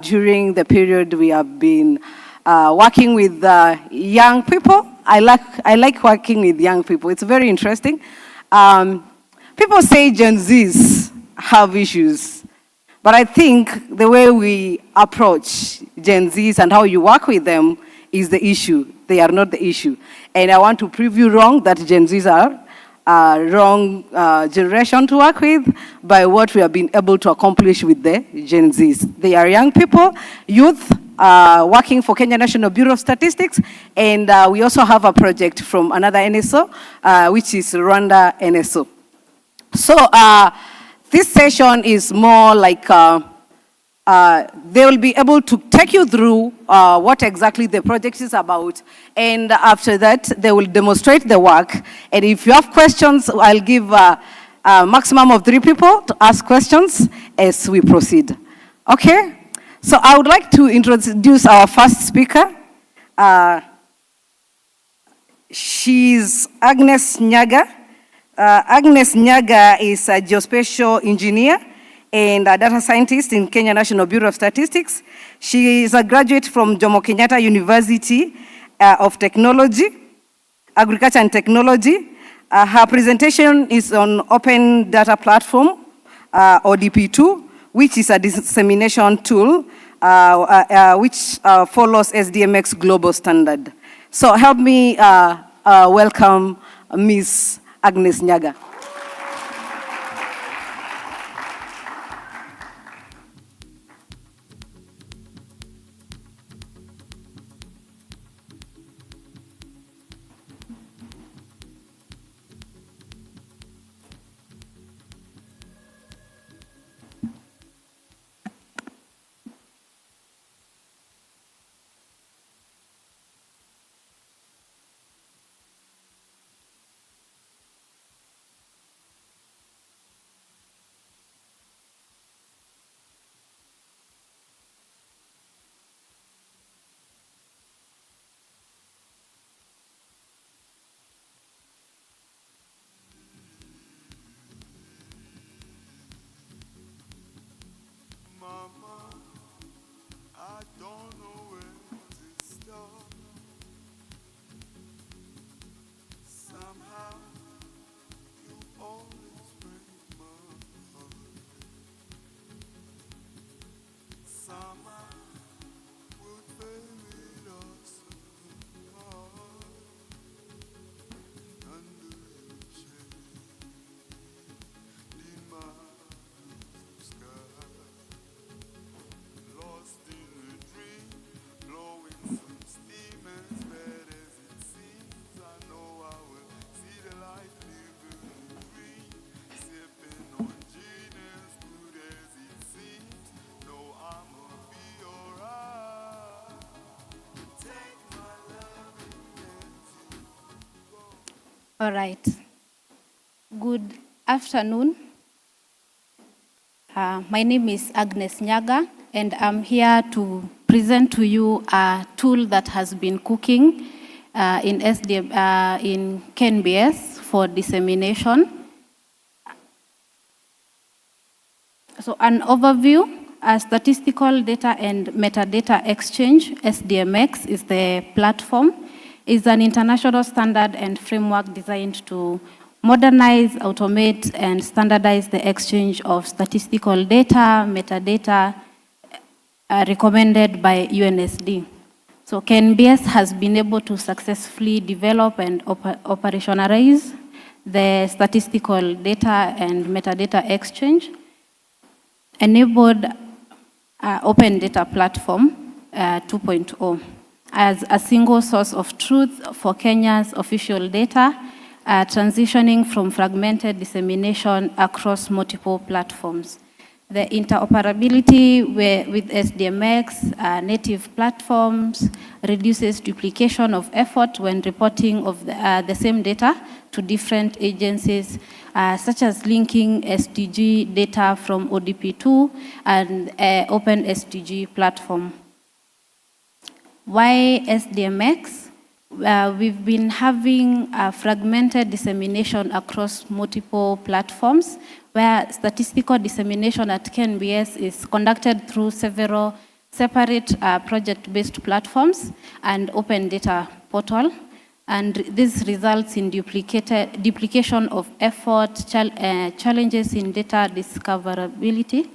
During the period we have been working with young people. I like working with young people. It's very interesting. People say Gen Zs have issues, but I think the way we approach Gen Zs and how you work with them is the issue. They are not the issue. And I want to prove you wrong that Gen Zs are wrong generation to work with by what we have been able to accomplish with the Gen Zs. They are young people, youth, working for Kenya National Bureau of Statistics, and we also have a project from another NSO, which is Rwanda NSO. So this session is more like they will be able to take you through what exactly the project is about, and after that they will demonstrate the work. And if you have questions, I'll give a maximum of 3 people to ask questions as we proceed. Okay? So I would like to introduce our first speaker. She's Agnes Nyaga. Agnes Nyaga is a geospatial engineer and a data scientist in Kenya National Bureau of Statistics. She is a graduate from Jomo Kenyatta University of Technology, Agriculture and Technology. Her presentation is on Open Data Platform, ODP2, which is a dissemination tool which follows SDMX global standard. So help me welcome Ms. Agnes Nyaga. All right. Good afternoon. My name is Agnes Nyaga, and I'm here to present to you a tool that has been cooking in KNBS for dissemination. So an overview, a statistical data and metadata exchange, SDMX, is the platform. Is an international standard and framework designed to modernize, automate, and standardize the exchange of statistical data, metadata, recommended by UNSD. So KNBS has been able to successfully develop and operationalize the statistical data and metadata exchange, enabled Open Data Platform 2.0. as a single source of truth for Kenya's official data, transitioning from fragmented dissemination across multiple platforms. The interoperability with SDMX, native platforms, reduces duplication of effort when reporting of the same data to different agencies, such as linking SDG data from ODP2 and Open SDG platform. Why SDMX? We've been having a fragmented dissemination across multiple platforms, where statistical dissemination at KNBS is conducted through several separate project-based platforms and open data portal. And this results in duplication of effort, challenges in data discoverability,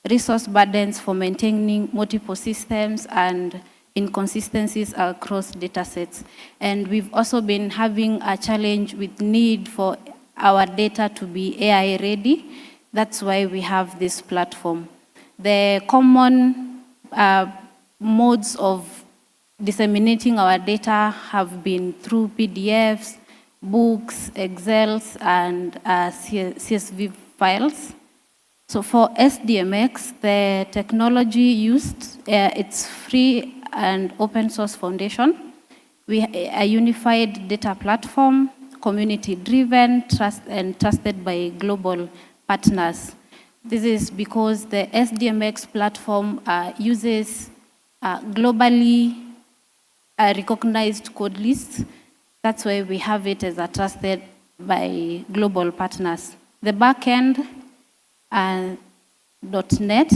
resource burdens for maintaining multiple systems, and inconsistencies across data sets. And we've also been having a challenge with need for our data to be AI ready. That's why we have this platform. The common modes of disseminating our data have been through PDFs, books, Excels, and CSV files. So for SDMX, the technology used, it's free and open source foundation. We a unified data platform, community-driven, trusted by global partners. This is because the SDMX platform uses globally recognized code lists. That's why we have it as a trusted by global partners. The backend, .NET,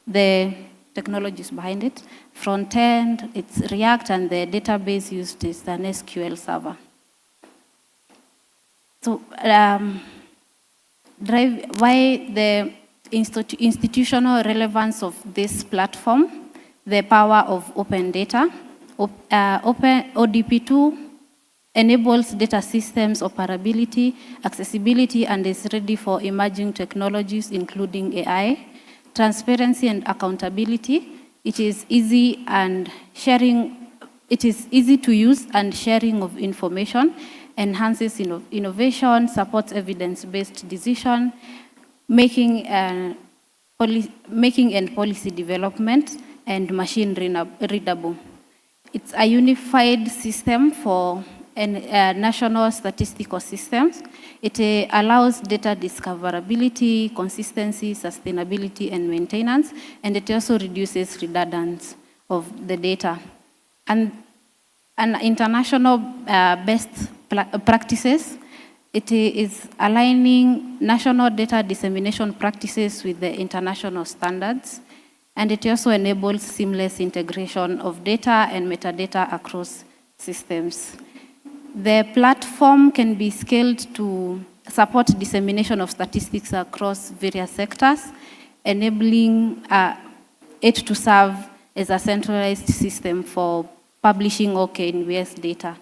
the technologies behind it. Front end, it's React, and the database used is an SQL server. So, why the institutional relevance of this platform, the power of open data. ODP2 enables data systems operability, accessibility, and is ready for emerging technologies, including AI. Transparency and accountability. It is easy and sharing. It is easy to use, and sharing of information enhances innovation, supports evidence-based decision making, and policy development, and machine readable. It's a unified system for national statistical systems. It allows data discoverability, consistency, sustainability, and maintenance, and it also reduces redundancy of the data. And international best practices, it is aligning national data dissemination practices with the international standards, and it also enables seamless integration of data and metadata across systems. The platform can be scaled to support dissemination of statistics across various sectors, enabling it to serve as a centralized system for publishing OKNBS data.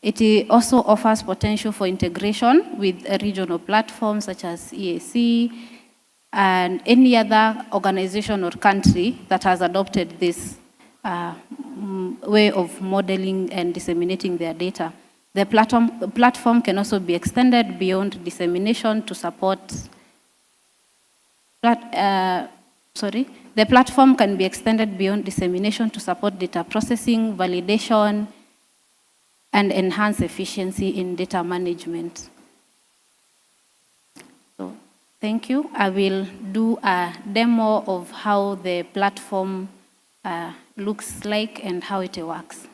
It also offers potential for integration with regional platforms such as EAC and any other organization or country that has adopted this way of modeling and disseminating their data. The platform can also be extended beyond dissemination to support. The platform can be extended beyond dissemination to support data processing, validation, and enhance efficiency in data management. So, thank you. I will do a demo of how the platform looks like and how it works.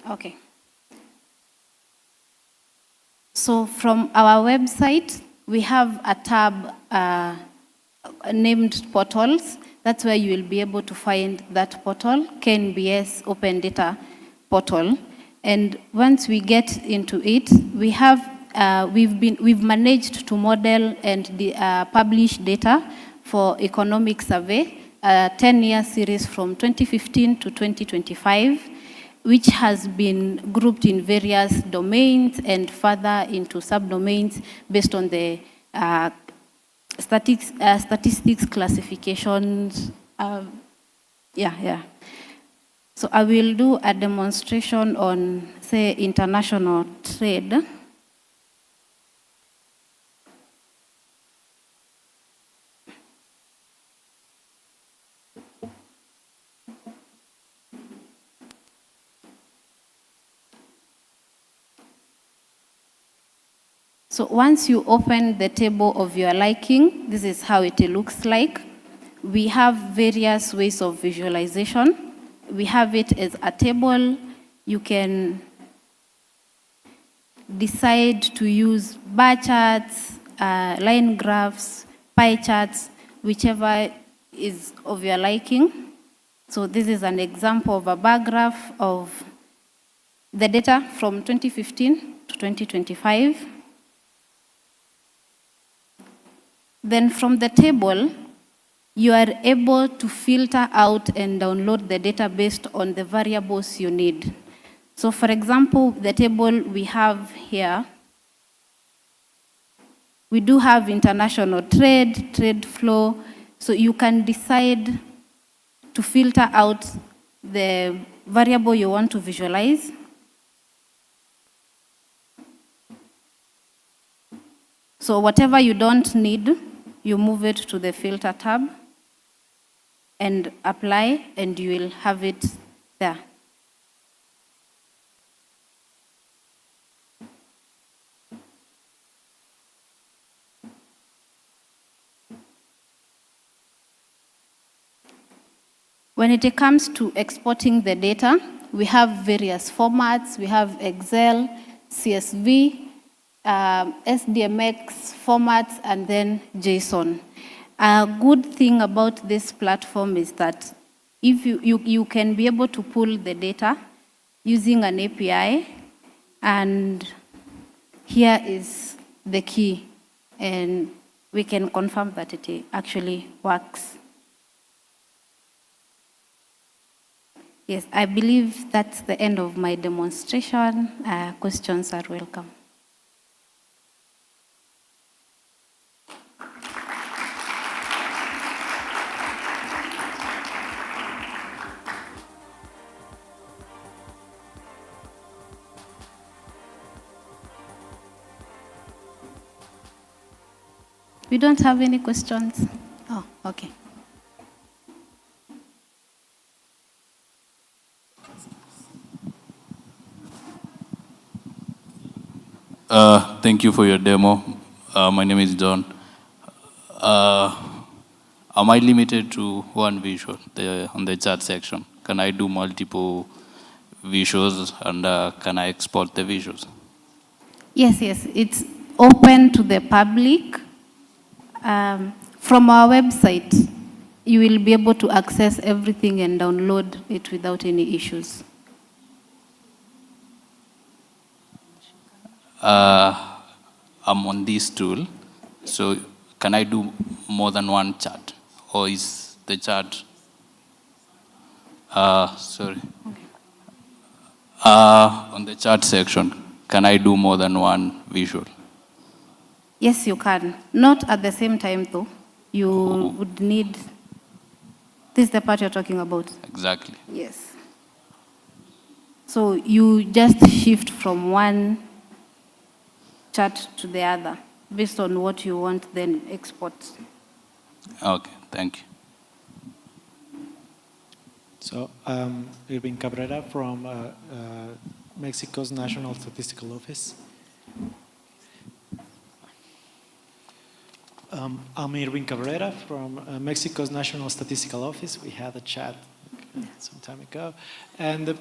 Okay. So from our website, we have a tab named portals. That's where you will be able to find that portal, KNBS Open Data Portal. And once we get into it, we have we've managed to model and publish data for economic survey, a 10-year series from 2015 to 2025. Which has been grouped in various domains and further into subdomains based on the statistics classifications. Yeah. So I will do a demonstration on, say, international trade. So once you open the table of your liking, this is how it looks like. We have various ways of visualization. We have it as a table. You can decide to use bar charts, line graphs, pie charts, whichever is of your liking. So this is an example of a bar graph of the data from 2015 to 2025. Then from the table, you are able to filter out and download the data based on the variables you need. So for example, the table we have here, we do have international trade flow, so you can decide to filter out the variable you want to visualize. So whatever you don't need, you move it to the filter tab and apply, and you will have it there. When it comes to exporting the data, we have various formats. We have Excel, CSV, SDMX formats, and then JSON. A good thing about this platform is that if you can be able to pull the data using an API, and here is the key, and we can confirm that it actually works. Yes, I believe that's the end of my demonstration. Questions are welcome. We don't have any questions? Oh, okay. Thank you for your demo. My name is John. Am I limited to one visual on the chat section? Can I do multiple visuals, and can I export the visuals? Yes, it's open to the public. From our website, you will be able to access everything and download it without any issues. I'm on this tool, so can I do more than one chart? Or is the chart, sorry. Okay. On the chart section, can I do more than one visual? Yes, you can. Not at the same time, though. You would need, this is the part you're talking about. Exactly. Yes. So you just shift from one chart to the other based on what you want, then export. Okay, thank you. So, Irving Cabrera from Mexico's National Statistical Office. I'm Irving Cabrera from Mexico's National Statistical Office. We had a chat some time ago. And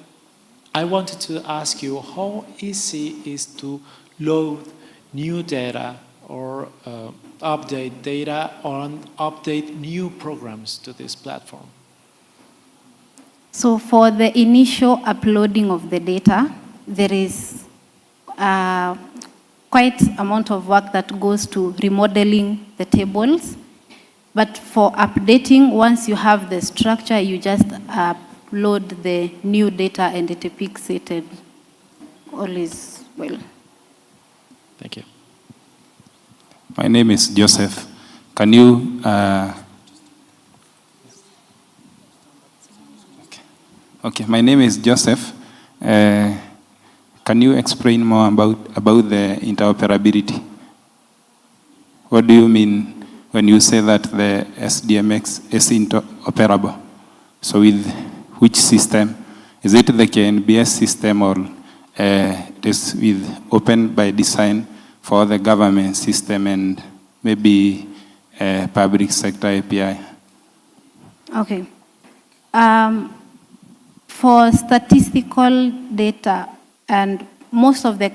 I wanted to ask you how easy is to load new data or update data or update new programs to this platform? So for the initial uploading of the data, there is quite amount of work that goes to remodeling the tables. But for updating, once you have the structure, you just upload the new data and it picks it and all is well. Thank you. My name is Joseph Can you... Okay, my name is Joseph. Can you explain more about the interoperability? What do you mean when you say that the SDMX is interoperable? So with which system? Is it the KNBS system, or it is with open by design for the government system and maybe public sector API? Okay. For statistical data, and most of the,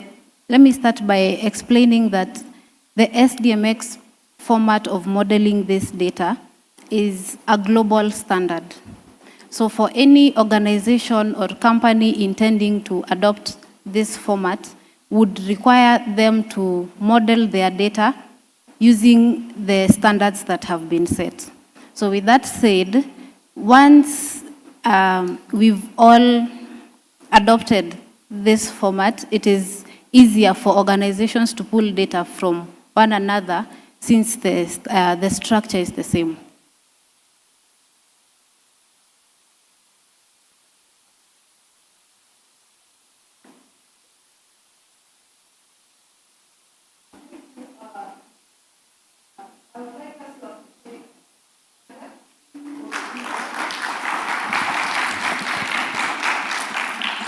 let me start by explaining that the SDMX format of modeling this data is a global standard. So for any organization or company intending to adopt this format would require them to model their data using the standards that have been set. So with that said, once we've all adopted this format, it is easier for organizations to pull data from one another since the structure is the same.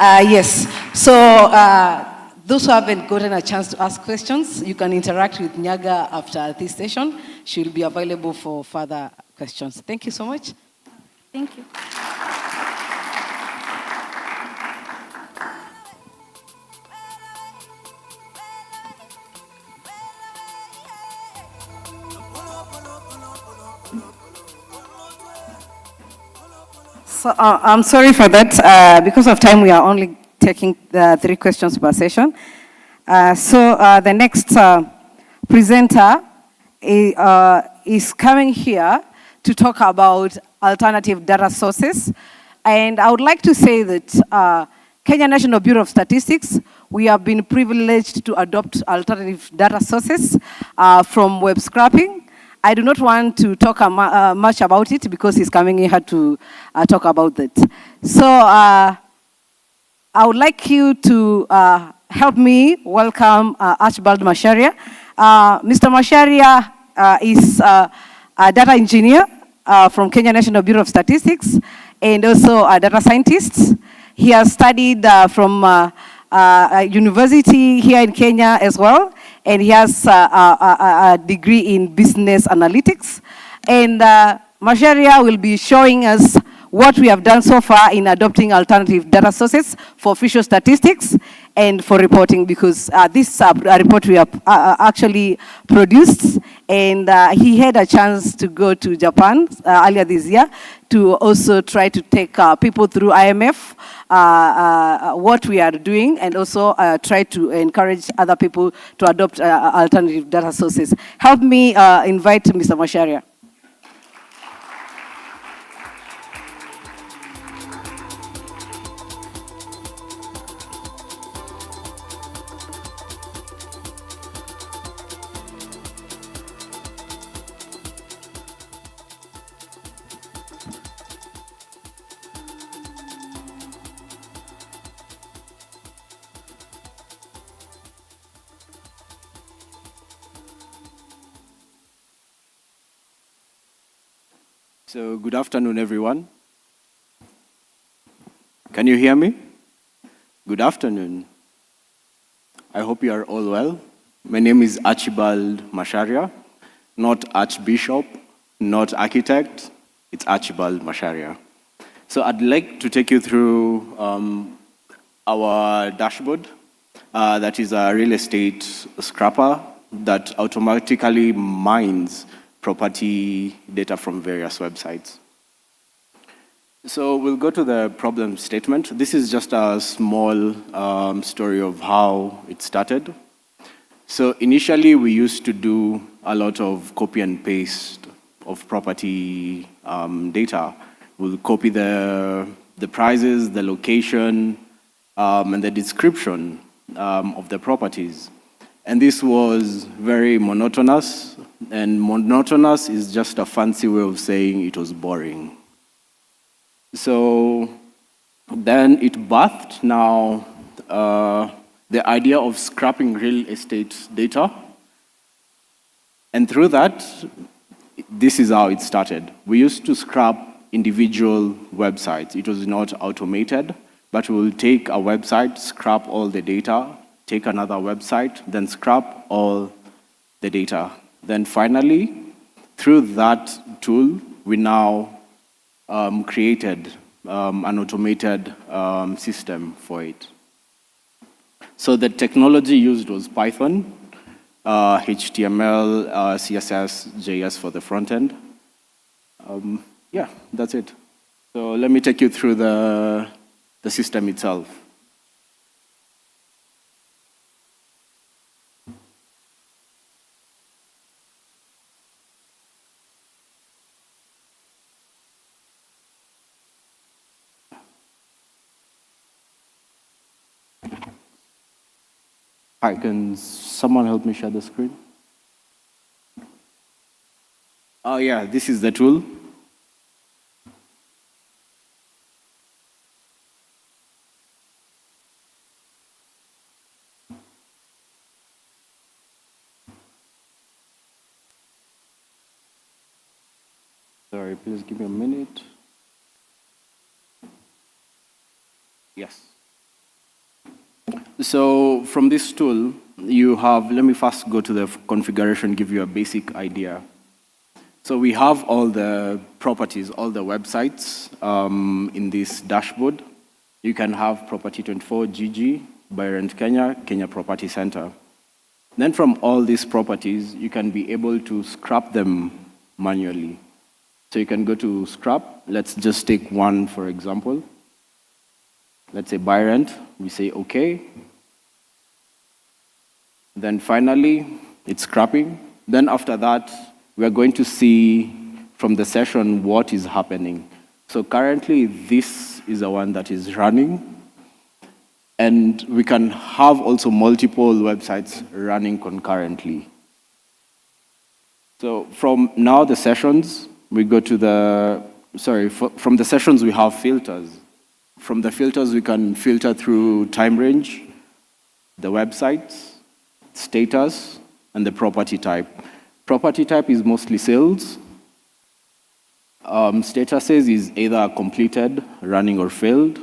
Yes. So those who haven't gotten a chance to ask questions, you can interact with Nyaga after this session. She'll be available for further questions. Thank you so much. Thank you. So I'm sorry for that. Because of time, we are only taking the 3 questions per session. So the next presenter is coming here to talk about alternative data sources. And I would like to say that Kenya National Bureau of Statistics, we have been privileged to adopt alternative data sources from web scraping. I do not want to talk much about it because he's coming here to talk about that. So I would like you to help me welcome Archibald Macharia. Mr. Macharia is a data engineer from Kenya National Bureau of Statistics and also a data scientist. He has studied from a university here in Kenya as well, and he has a degree in business analytics. And Macharia will be showing us what we have done so far in adopting alternative data sources for official statistics and for reporting, because this report we have actually produced, and he had a chance to go to Japan earlier this year to also try to take people through IMF, what we are doing, and also try to encourage other people to adopt alternative data sources. Help me invite Mr. Macharia. So good afternoon, everyone. Can you hear me? Good afternoon. I hope you are all well. My name is Archibald Macharia, not Archbishop, not architect. It's Archibald Macharia. So I'd like to take you through our dashboard. That is a real estate scrapper that automatically mines property data from various websites. So we'll go to the problem statement. This is just a small story of how it started. So initially we used to do a lot of copy and paste of property data. We'll copy the prices, the location, and the description of the properties. And this was very monotonous. And monotonous is just a fancy way of saying it was boring. So then it birthed now the idea of scrapping real estate data. And through that, this is how it started. We used to scrap individual websites. It was not automated, but we will take a website, scrap all the data, take another website, then scrap all the data. Then finally, through that tool, we now created an automated system for it. So the technology used was Python, HTML, CSS, JS for the front end. Yeah, that's it. So let me take you through the system itself. Hi, can someone help me share the screen? Oh yeah, this is the tool. Sorry, please give me a minute. Yes. So from this tool, you have, let me first go to the configuration, give you a basic idea. So we have all the properties, all the websites in this dashboard. You can have Property 24, GG, Byron Kenya, Kenya Property Center. Then from all these properties, you can be able to scrap them manually. So you can go to scrap. Let's just take one, for example. Let's say buy rent. We say OK. Then finally, it's scrapping. Then after that, we are going to see from the session what is happening. So currently, this is the one that is running. And we can have also multiple websites running concurrently. So from now, the sessions, we go to the, from the sessions, we have filters. From the filters, we can filter through time range, the websites, status, and the property type. Property type is mostly sales. Statuses is either completed, running, or failed.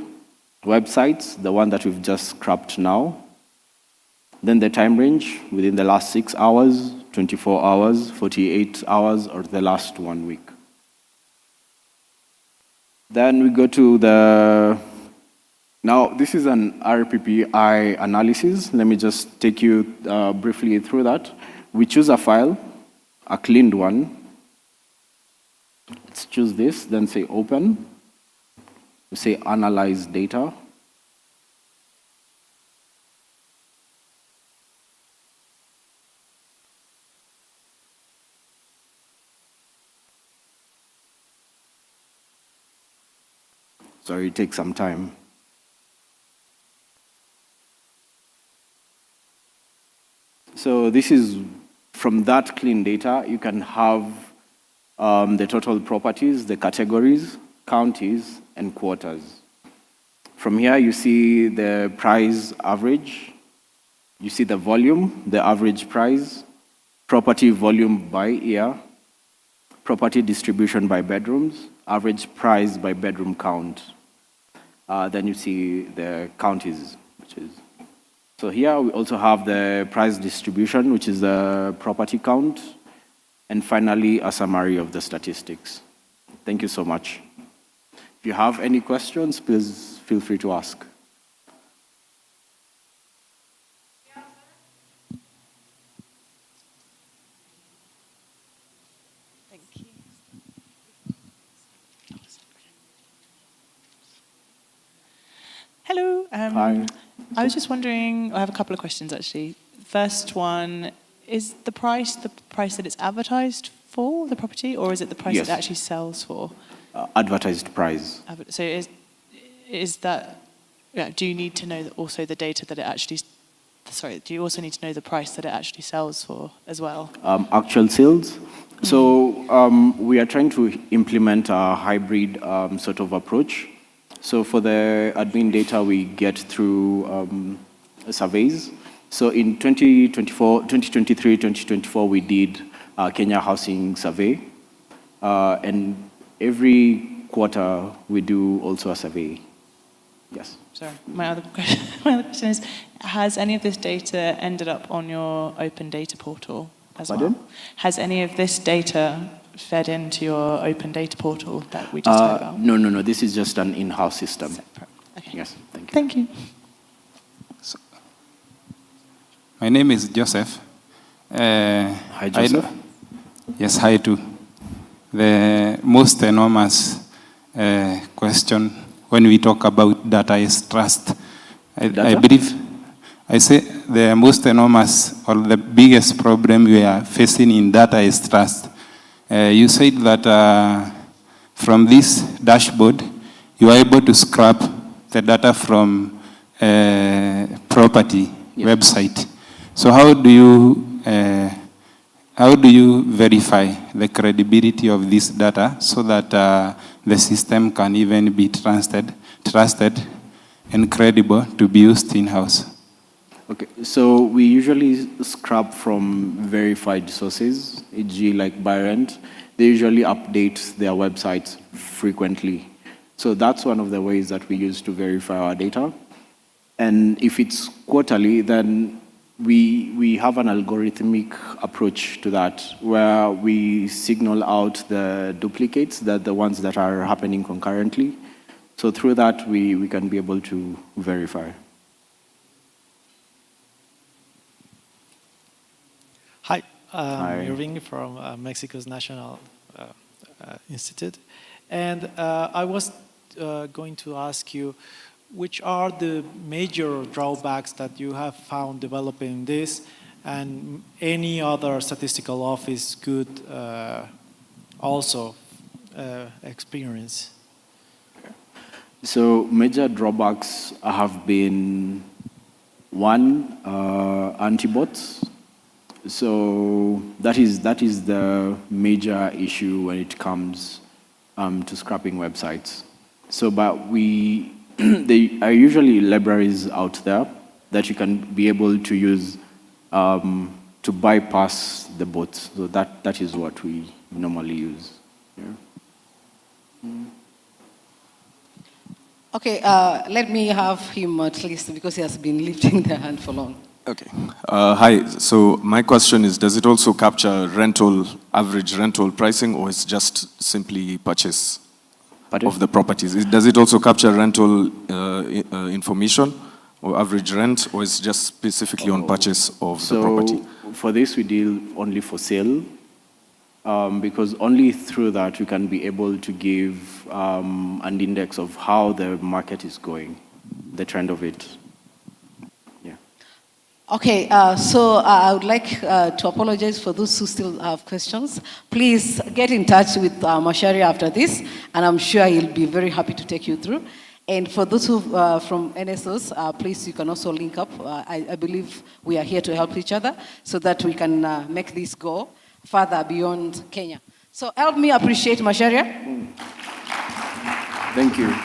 Websites, the one that we've just scrapped now. Then the time range, within the last 6 hours, 24 hours, 48 hours, or the last 1 week. Then we go to the, now this is an RPPI analysis. Let me just take you briefly through that. We choose a file, a cleaned one. Let's choose this, then say open. We say analyze data. Sorry, it takes some time. So this is from that clean data, you can have the total properties, the categories, counties, and quarters. From here, you see the price average. You see the volume, the average price, property volume by year, property distribution by bedrooms, average price by bedroom count. Then you see the counties, which is. So here we also have the price distribution, which is the property count, and finally a summary of the statistics. Thank you so much. If you have any questions, please feel free to ask. Thank you. Hello. Hi. I was just wondering, I have a couple of questions actually. First one, is the price that it's advertised for, the property, or is it the price Yes. it actually sells for? Advertised price. So is that, yeah, do you need to know also the data that it actually sorry, do you also need to know the price that it actually sells for as well? Actual sales. So we are trying to implement a hybrid sort of approach. So for the admin data we get through surveys. So in 2023, 2024, we did a Kenya housing survey. And every quarter we do also a survey. Yes. Sorry, my other question is, has any of this data ended up on your open data portal as Pardon? well? Has any of this data fed into your open data portal that we just heard about? No. This is just an in-house system. Separate. Okay. Yes, thank you. Thank you. So, my name is Joseph. Hi, Joseph. Yes, hi too. The most enormous question when we talk about data is trust. I believe, I say the most enormous or the biggest problem we are facing in data is trust. You said that from this dashboard, you are able to scrap the data from property website. So how do you verify the credibility of this data so that the system can even be trusted and credible to be used in-house? Okay, so we usually scrap from verified sources, e.g. like Byrent. They usually update their websites frequently. So that's one of the ways that we use to verify our data. And if it's quarterly, then we have an algorithmic approach to that, where we signal out the duplicates, the ones that are happening concurrently. So through that, we can be able to verify. Hi, Hi. Irving from Mexico's National Institute. And I was going to ask you, which are the major drawbacks that you have found developing this, and any other statistical office could also experience? So major drawbacks have been, one, anti-bots. So that is the major issue when it comes to scrapping websites. So, but there are usually libraries out there that you can be able to use to bypass the bots. So that is what we normally use. Yeah. Okay, let me have him at least, because he has been lifting the hand for long. Okay. Hi. So my question is, does it also capture average rental pricing, or is just simply purchase of the properties? Does it also capture rental information or average rent, or is just specifically on purchase of the property? So for this, we deal only for sale, because only through that we can be able to give an index of how the market is going, the trend of it. Okay, so I would like to apologize for those who still have questions. Please get in touch with Macharia after this, and I'm sure he'll be very happy to take you through. And for those who from NSOs, please, you can also link up. I believe we are here to help each other so that we can make this go further beyond Kenya. So help me appreciate Macharia. Thank you.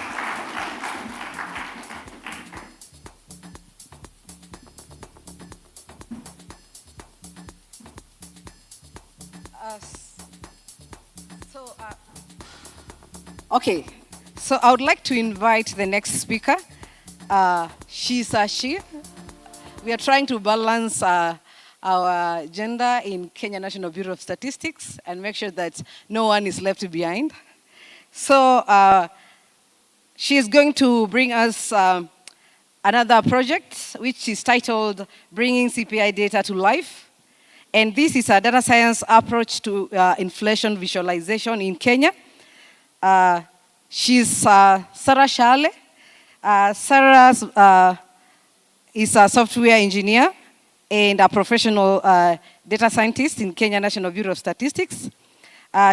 Okay, so I would like to invite the next speaker. She's a she. We are trying to balance our gender in Kenya National Bureau of Statistics and make sure that no one is left behind. So she is going to bring us another project, which is titled Bringing CPI Data to Life. And this is a data science approach to inflation visualization in Kenya. She's Sarah Shale. Sarah is a software engineer and a professional data scientist in Kenya National Bureau of Statistics.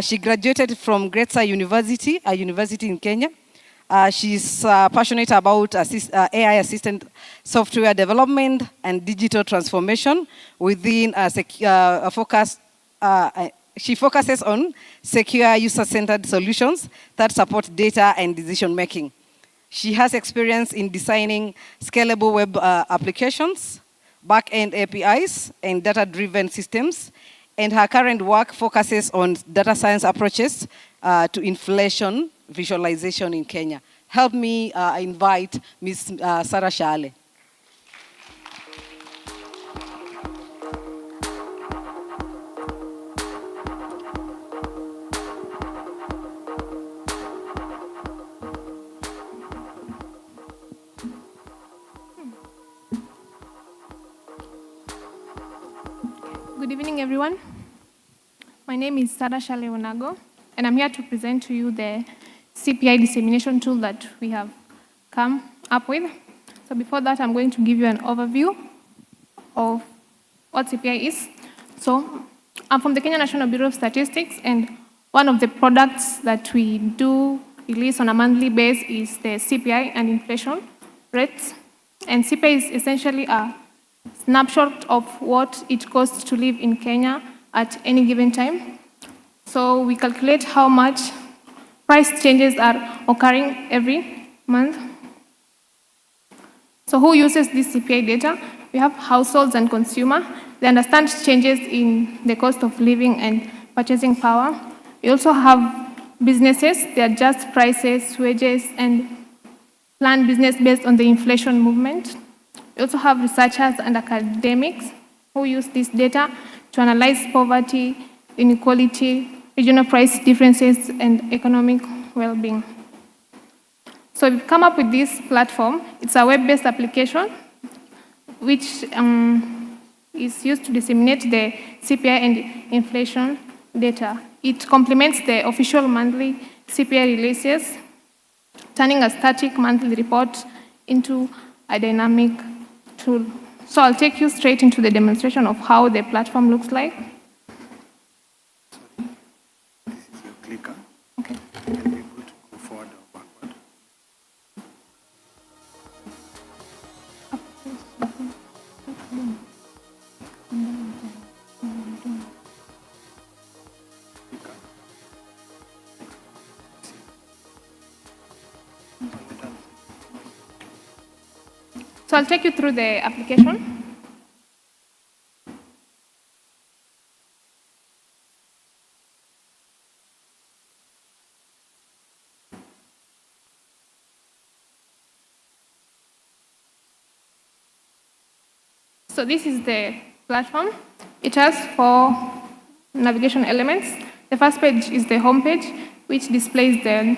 She graduated from Gretsa University, a university in Kenya. She's passionate about AI assistant software development and digital transformation within a focus. She focuses on secure user-centered solutions that support data and decision making. She has experience in designing scalable web applications, back-end APIs, and data-driven systems. And her current work focuses on data science approaches to inflation visualization in Kenya. Help me invite Ms. Sarah Shale. Good evening, everyone. My name is Sarah Shale Onago, and I'm here to present to you the CPI dissemination tool that we have come up with. So before that, I'm going to give you an overview of what CPI is. So I'm from the Kenya National Bureau of Statistics, and one of the products that we do release on a monthly basis is the CPI and inflation rates. And CPI is essentially a snapshot of what it costs to live in Kenya at any given time. So we calculate how much price changes are occurring every month. So who uses this CPI data? We have households and consumer. They understand changes in the cost of living and purchasing power. We also have businesses. They adjust prices, wages, and plan business based on the inflation movement. We also have researchers and academics who use this data to analyze poverty, inequality, regional price differences, and economic well-being. So we've come up with this platform. It's a web-based application which is used to disseminate the CPI and inflation data. It complements the official monthly CPI releases, turning a static monthly report into a dynamic tool. So I'll take you straight into the demonstration of how the platform looks like. This is your clicker. Okay. Can we go forward or backward? Clicker. So I'll take you through the application. So this is the platform. It has 4 navigation elements. The first page is the home page, which displays the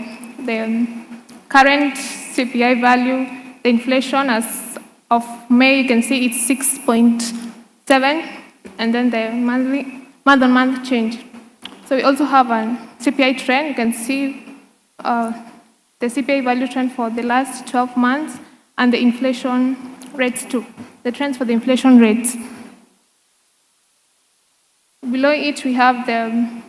current CPI value, the inflation as of May. You can see it's 6.7, and then the month-on-month change. So we also have a CPI trend. You can see the CPI value trend for the last 12 months and the inflation rates too, the trends for the inflation rates. Below it, we have the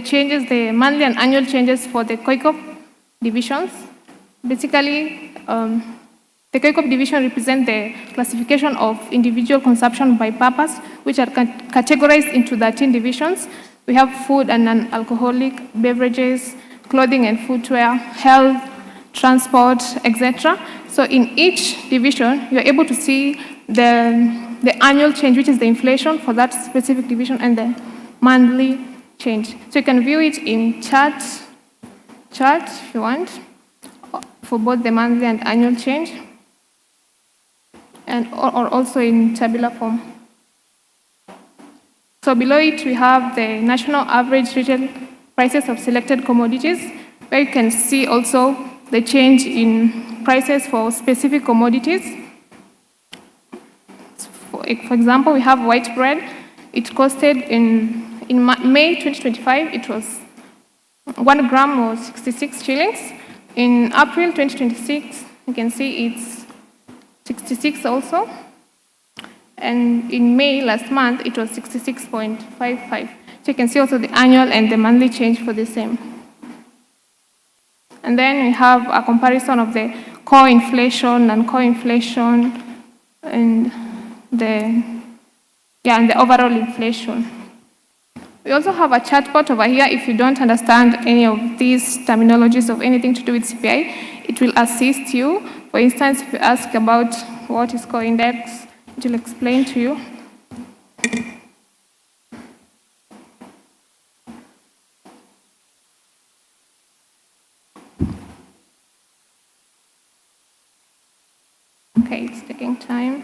changes, the monthly and annual changes for the COICOP divisions. Basically, the COICOP division represents the classification of individual consumption by purpose, which are categorized into 13 divisions. We have food and non-alcoholic beverages, clothing and footwear, health, transport, etc. So in each division, you're able to see the annual change, which is the inflation for that specific division, and the monthly change. So you can view it in chart if you want, for both the monthly and annual change, and or also in tabular form. So below it, we have the national average retail prices of selected commodities, where you can see also the change in prices for specific commodities. For example, we have white bread. It costed in May 2025, it was 1 gram was 66 shillings. In April 2026, you can see it's 66 also. And in May last month, it was 66.55. So you can see also the annual and the monthly change for the same. And then we have a comparison of the core inflation and core inflation and the overall inflation. We also have a chatbot over here. If you don't understand any of these terminologies of anything to do with CPI, it will assist you. For instance, if you ask about what is core index, it will explain to you. Okay, it's taking time.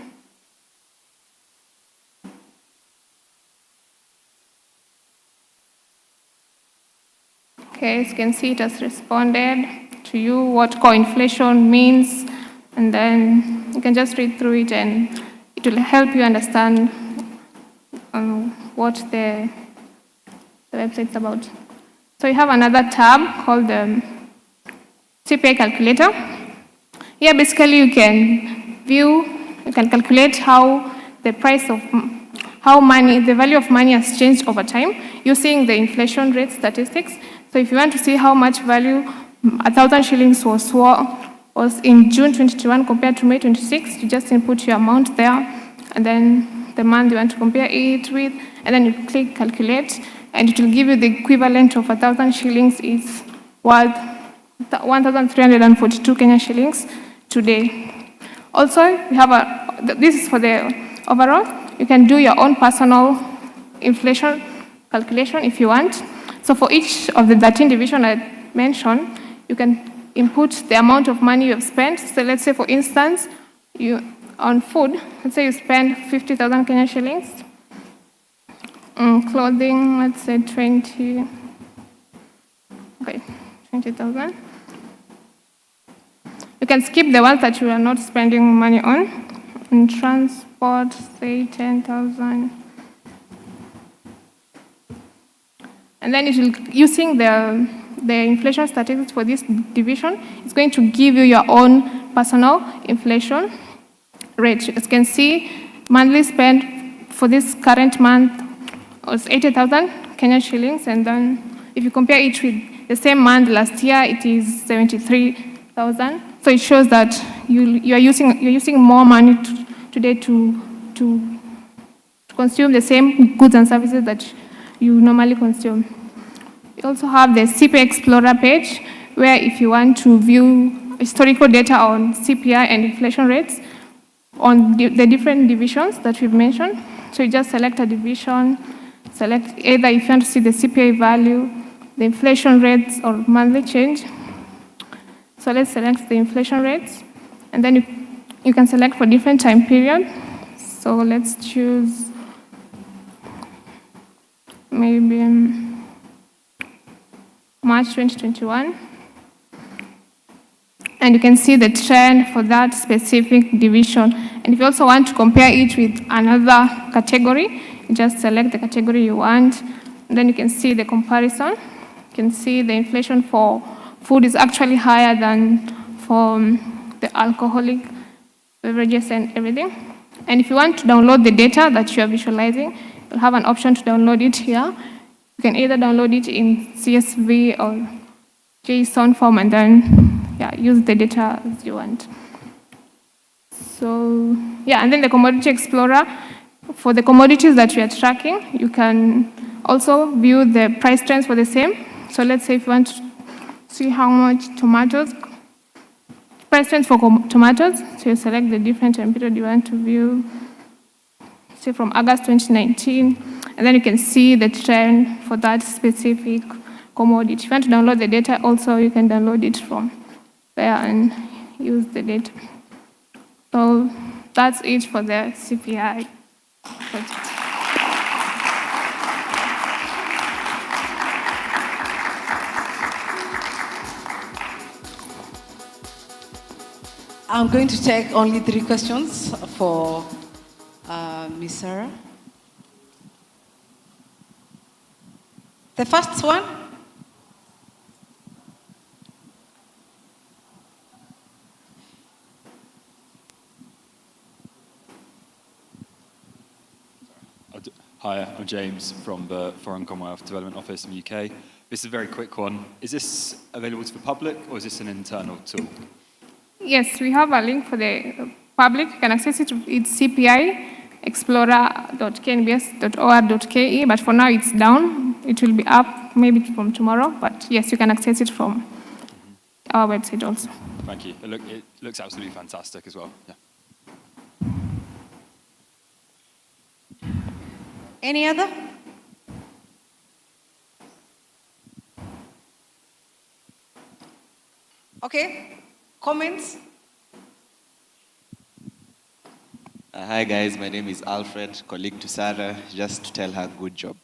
Okay, as you can see, it has responded to you what core inflation means, and then you can just read through it and it will help you understand what the website's about. So you have another tab called the CPI calculator. Here, basically, you can calculate how the price of the value of money has changed over time using the inflation rate statistics. So if you want to see how much value 1,000 shillings was in June 2021 compared to May 26, you just input your amount there, and then the month you want to compare it with, and then you click calculate, and it will give you the equivalent of 1,000 shillings is worth 1,342 Kenya shillings today. Also, we have this is for the overall. You can do your own personal inflation calculation if you want. So for each of the 13 divisions I mentioned, you can input the amount of money you have spent. So let's say, for instance, on food, let's say you spend 50,000 Kenya shillings. Clothing, let's say 20,000. You can skip the ones that you are not spending money on. In transport, say 10,000. And then it will, using the inflation statistics for this division, it's going to give you your own personal inflation rate. As you can see, monthly spend for this current month was 80,000 Kenya shillings, and then if you compare it with the same month last year, it is 73,000. So it shows that you're using more money today to consume the same goods and services that you normally consume. We also have the CPI Explorer page, where if you want to view historical data on CPI and inflation rates on the different divisions that we've mentioned. So you just select a division, select either if you want to see the CPI value, the inflation rates, or monthly change. So let's select the inflation rates, and then you can select for different time period. So let's choose maybe March 2021. And you can see the trend for that specific division. And if you also want to compare it with another category, you just select the category you want, and then you can see the comparison. You can see the inflation for food is actually higher than for the alcoholic beverages and everything. And if you want to download the data that you are visualizing, you'll have an option to download it here. You can either download it in CSV or JSON form, and then use the data as you want. So and then the Commodity Explorer, for the commodities that we are tracking, you can also view the price trends for the same. So let's say if you want to see how much tomatoes, price trends for tomatoes, so you select the different time period you want to view, say from August 2019, and then you can see the trend for that specific commodity. If you want to download the data also, you can download it from there and use the data. So that's it for the CPI project. I'm going to take only 3 questions for Ms. Sarah. The first one. Hi, I'm James from the Foreign Commonwealth Development Office in the UK. This is a very quick one. Is this available to the public or is this an internal tool? Yes, we have a link for the public. You can access it. It's CPI explorer.knbs.or.ke, but for now it's down. It will be up maybe from tomorrow, but yes, you can access it from our website also. Thank you. It looks absolutely fantastic as well. Yeah. Any other? Okay, comments? Hi guys, my name is Alfred, colleague to Sarah, just to tell her good job.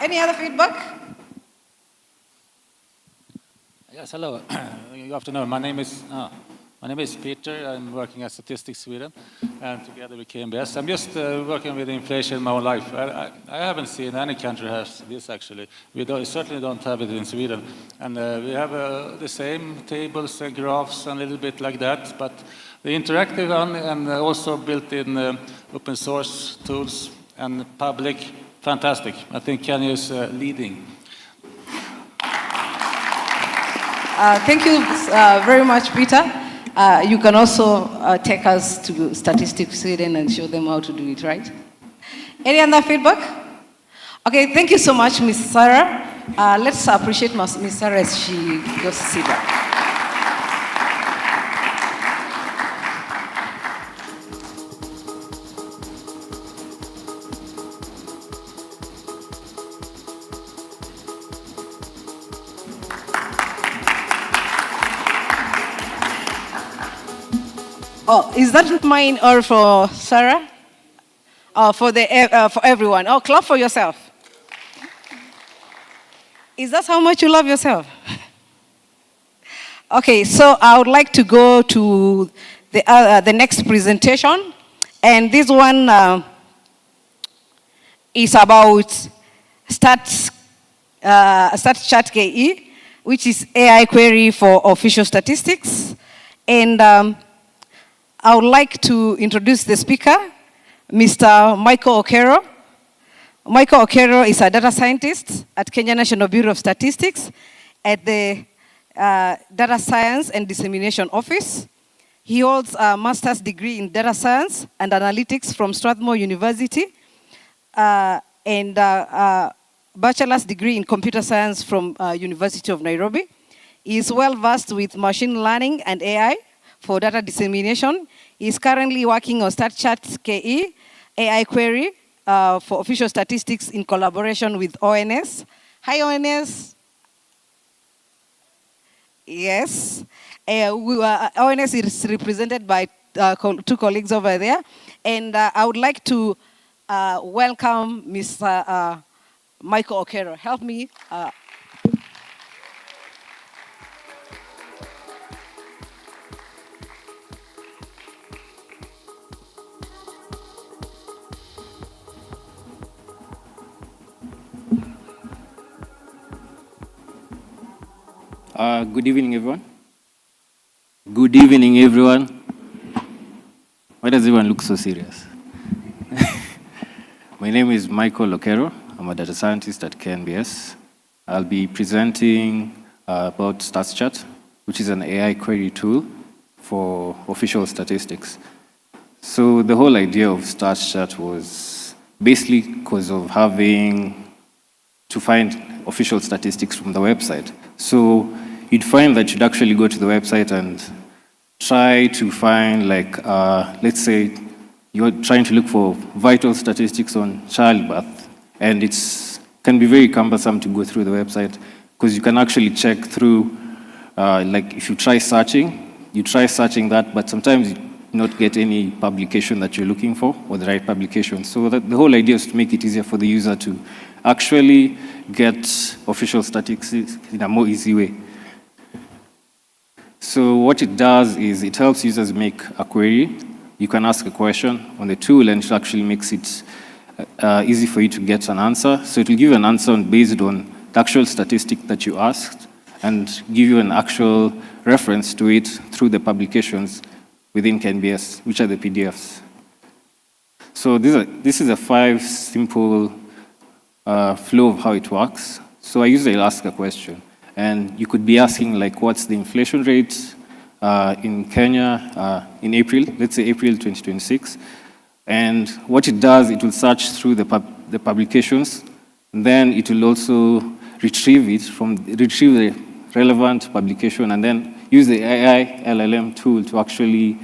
Any other feedback? Yes, hello. Good afternoon. My name is Peter. I'm working at Statistics Sweden, and together with KMBS. I'm just working with inflation my whole life. I haven't seen any country has this actually. We certainly don't have it in Sweden, and we have the same tables and graphs and a little bit like that. But the interactive one and also built-in open source tools and public, fantastic. I think Kenya is leading. Thank you very much, Peter. You can also take us to Statistics Sweden and show them how to do it, right? Any other feedback? Okay, thank you so much, Ms. Sarah. Let's appreciate Ms. Sarah as she goes to sit down. Oh, is that mine or for Sarah? For everyone. Oh, clap for yourself. Is that how much you love yourself? Okay, so I would like to go to the next presentation, and this one is about StatChat KE, which is AI query for official statistics, and I would like to introduce the speaker, Mr. Michael Okero. Michael Okero is a data scientist at Kenya National Bureau of Statistics at the Data Science and Dissemination Office. He holds a master's degree in data science and analytics from Strathmore University and a bachelor's degree in computer science from University of Nairobi. He is well versed with machine learning and AI for data dissemination. He is currently working on StatChat KE, AI query for official statistics in collaboration with ONS. Hi, ONS. Yes. ONS is represented by two colleagues over there. And I would like to welcome Mr. Michael Okero. Help me. Good evening, everyone. Good evening, everyone. Why does everyone look so serious? My name is Michael Okero. I'm a data scientist at KNBS. I'll be presenting about StatsChat, which is an AI query tool for official statistics. So the whole idea of StatsChat was basically because of having to find official statistics from the website. So you'd find that you'd actually go to the website and try to find, like, let's say you're trying to look for vital statistics on childbirth, and it can be very cumbersome to go through the website because you can actually check through, like if you try searching that, but sometimes you not get any publication that you're looking for or the right publication. So the whole idea is to make it easier for the user to actually get official statistics in a more easy way. So what it does is it helps users make a query. You can ask a question on the tool and it actually makes it easy for you to get an answer. So it will give you an answer based on the actual statistic that you asked and give you an actual reference to it through the publications within KNBS, which are the PDFs. So this is a 5 simple flow of how it works. So I usually ask a question, and you could be asking like, what's the inflation rate in Kenya in April, let's say April 2026. And what it does, it will search through the publications, and then it will also retrieve the relevant publication, and then use the AI LLM tool to actually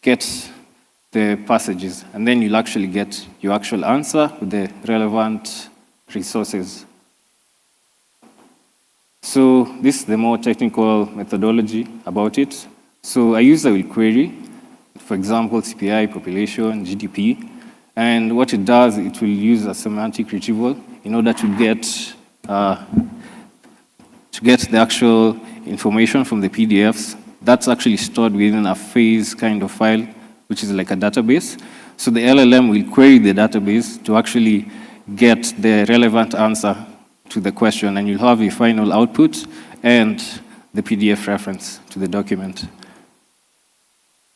get the passages, and then you'll actually get your actual answer with the relevant resources. So this is the more technical methodology about it. So a user will query, for example, CPI, population, GDP, and what it does, it will use a semantic retrieval in order to get the actual information from the PDFs. That's actually stored within a phase kind of file, which is like a database. So the LLM will query the database to actually get the relevant answer to the question, and you'll have a final output and the PDF reference to the document.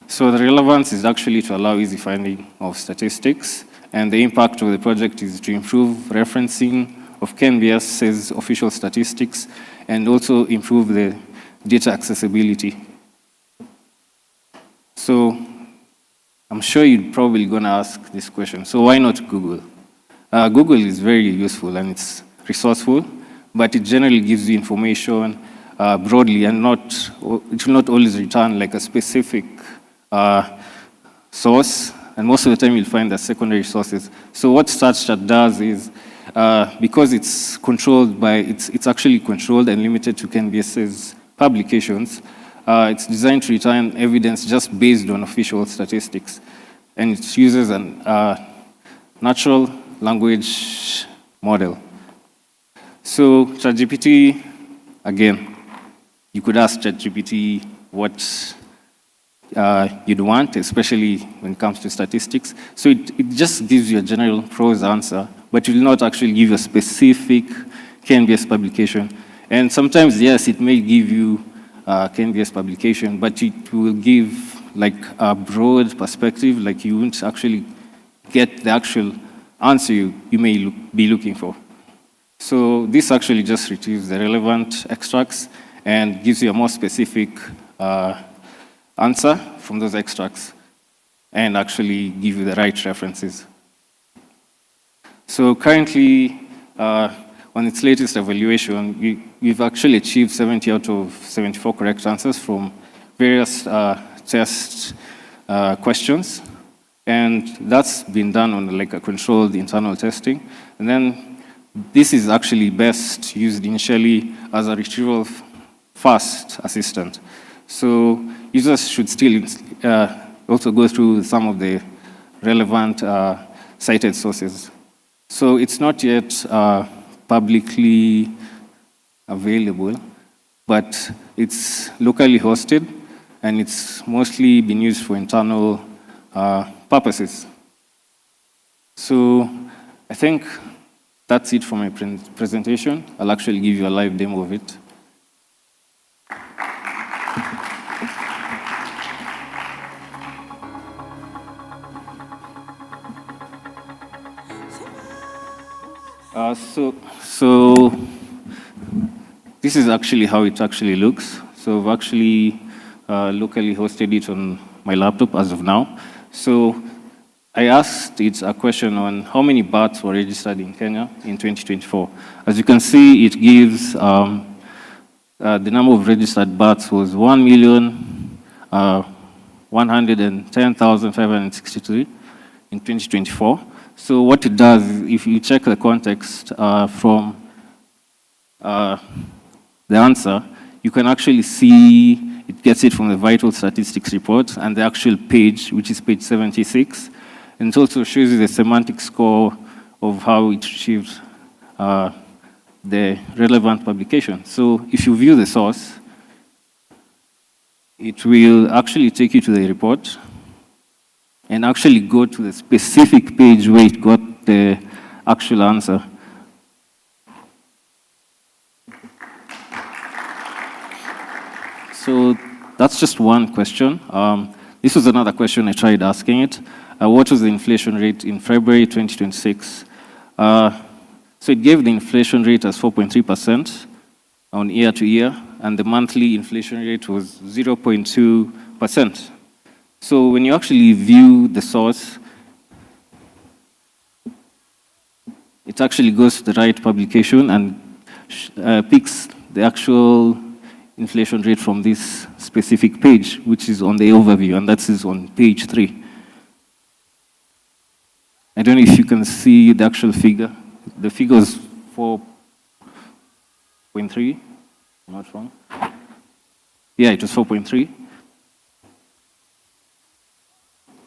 So the relevance is actually to allow easy finding of statistics, and the impact of the project is to improve referencing of KNBS's official statistics and also improve the data accessibility. So I'm sure you're probably going to ask this question. So why not Google? Google is very useful and it's resourceful, but it generally gives you information broadly, and it will not always return like a specific source, and most of the time you'll find the secondary sources. So what StatsChat does is, because it's controlled by, it's actually controlled and limited to KNBS's publications, it's designed to return evidence just based on official statistics, and it uses a natural language model. So ChatGPT, again, you could ask ChatGPT what you'd want, especially when it comes to statistics. So it just gives you a general prose answer, but it will not actually give you a specific KNBS publication. And sometimes, yes, it may give you KNBS publication, but it will give like a broad perspective, like you won't actually get the actual answer you may be looking for. So this actually just retrieves the relevant extracts and gives you a more specific answer from those extracts and actually give you the right references. So currently, on its latest evaluation, we've actually achieved 70 out of 74 correct answers from various test questions. And that's been done on like a controlled internal testing. And then this is actually best used initially as a retrieval fast assistant. So users should still also go through some of the relevant cited sources. So it's not yet publicly available, but it's locally hosted, and it's mostly been used for internal purposes. So I think that's it for my presentation. I'll actually give you a live demo of it. So this is actually how it actually looks. So I've actually locally hosted it on my laptop as of now. So I asked it a question on how many births were registered in Kenya in 2024. As you can see, it gives the number of registered births was 1,110,563 in 2024. So what it does, if you check the context from the answer, you can actually see it gets it from the vital statistics report and the actual page, which is page 76. And it also shows you the semantic score of how it achieved the relevant publication. So if you view the source, it will actually take you to the report and actually go to the specific page where it got the actual answer. So that's just one question. This was another question I tried asking it. what was the inflation rate in February 2026. So it gave the inflation rate as 4.3% on year to year, and the monthly inflation rate was 0.2%. So when you actually view the source, it actually goes to the right publication and picks the actual inflation rate from this specific page, which is on the overview, and that is on page 3. I don't know if you can see the actual figure. The figure is 4.3, I'm not wrong. Yeah, it was 4.3.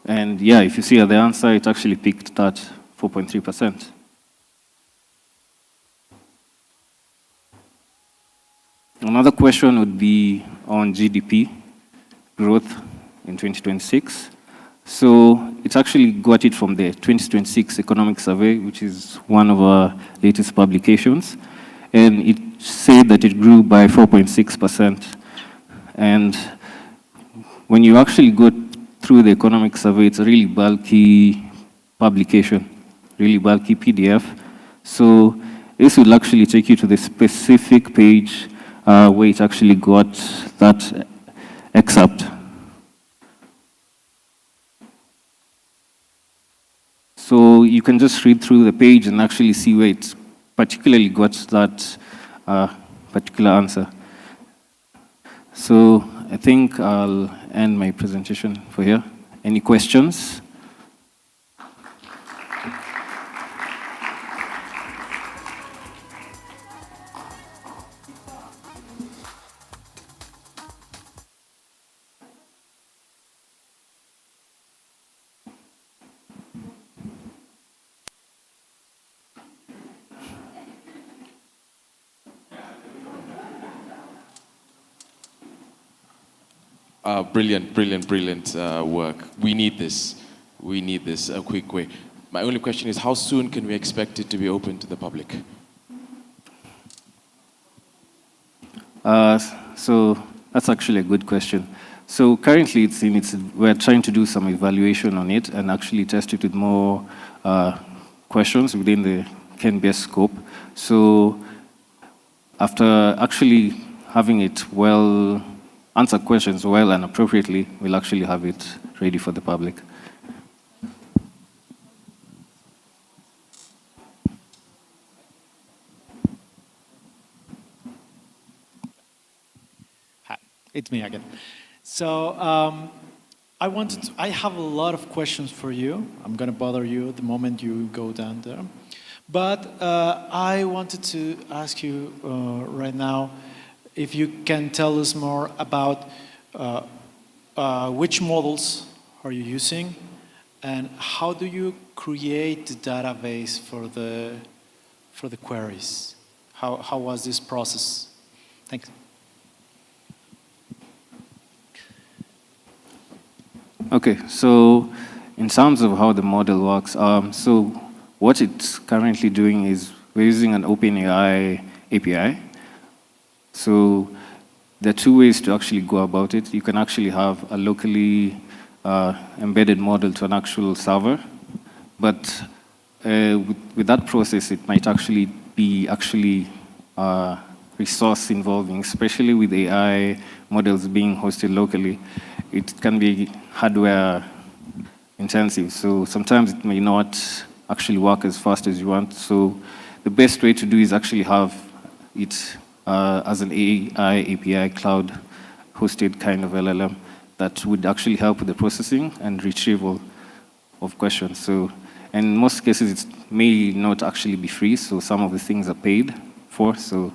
And yeah, if you see the answer, it actually picked that 4.3%. Another question would be on GDP growth in 2026. So it's actually got it from the 2026 Economic Survey, which is one of our latest publications. And it said that it grew by 4.6%. And when you actually go through the Economic Survey, it's a really bulky publication, really bulky PDF. So this will actually take you to the specific page where it actually got that excerpt. So you can just read through the page and actually see where it particularly got that particular answer. So I think I'll end my presentation for here. Any questions? Brilliant work. We need this. We need this a quick way. My only question is, how soon can we expect it to be open to the public? So that's actually a good question. So currently we're trying to do some evaluation on it and actually test it with more questions within the KNBS scope. So after actually having it answer questions well and appropriately, we'll actually have it ready for the public. Hi, it's me again. So I have a lot of questions for you. I'm gonna bother you the moment you go down there. But I wanted to ask you right now, if you can tell us more about which models are you using and how do you create the database for the queries? How was this process? Thanks. Okay, so in terms of how the model works, so what it's currently doing is we're using an OpenAI API. So there are two ways to actually go about it. You can actually have a locally embedded model to an actual server, but with that process, it might actually be resource involving, especially with AI models being hosted locally. It can be hardware intensive, so sometimes it may not actually work as fast as you want. So the best way to do is actually have it as an AI API cloud hosted kind of LLM that would actually help with the processing and retrieval of questions. So in most cases, it may not actually be free, so some of the things are paid for. So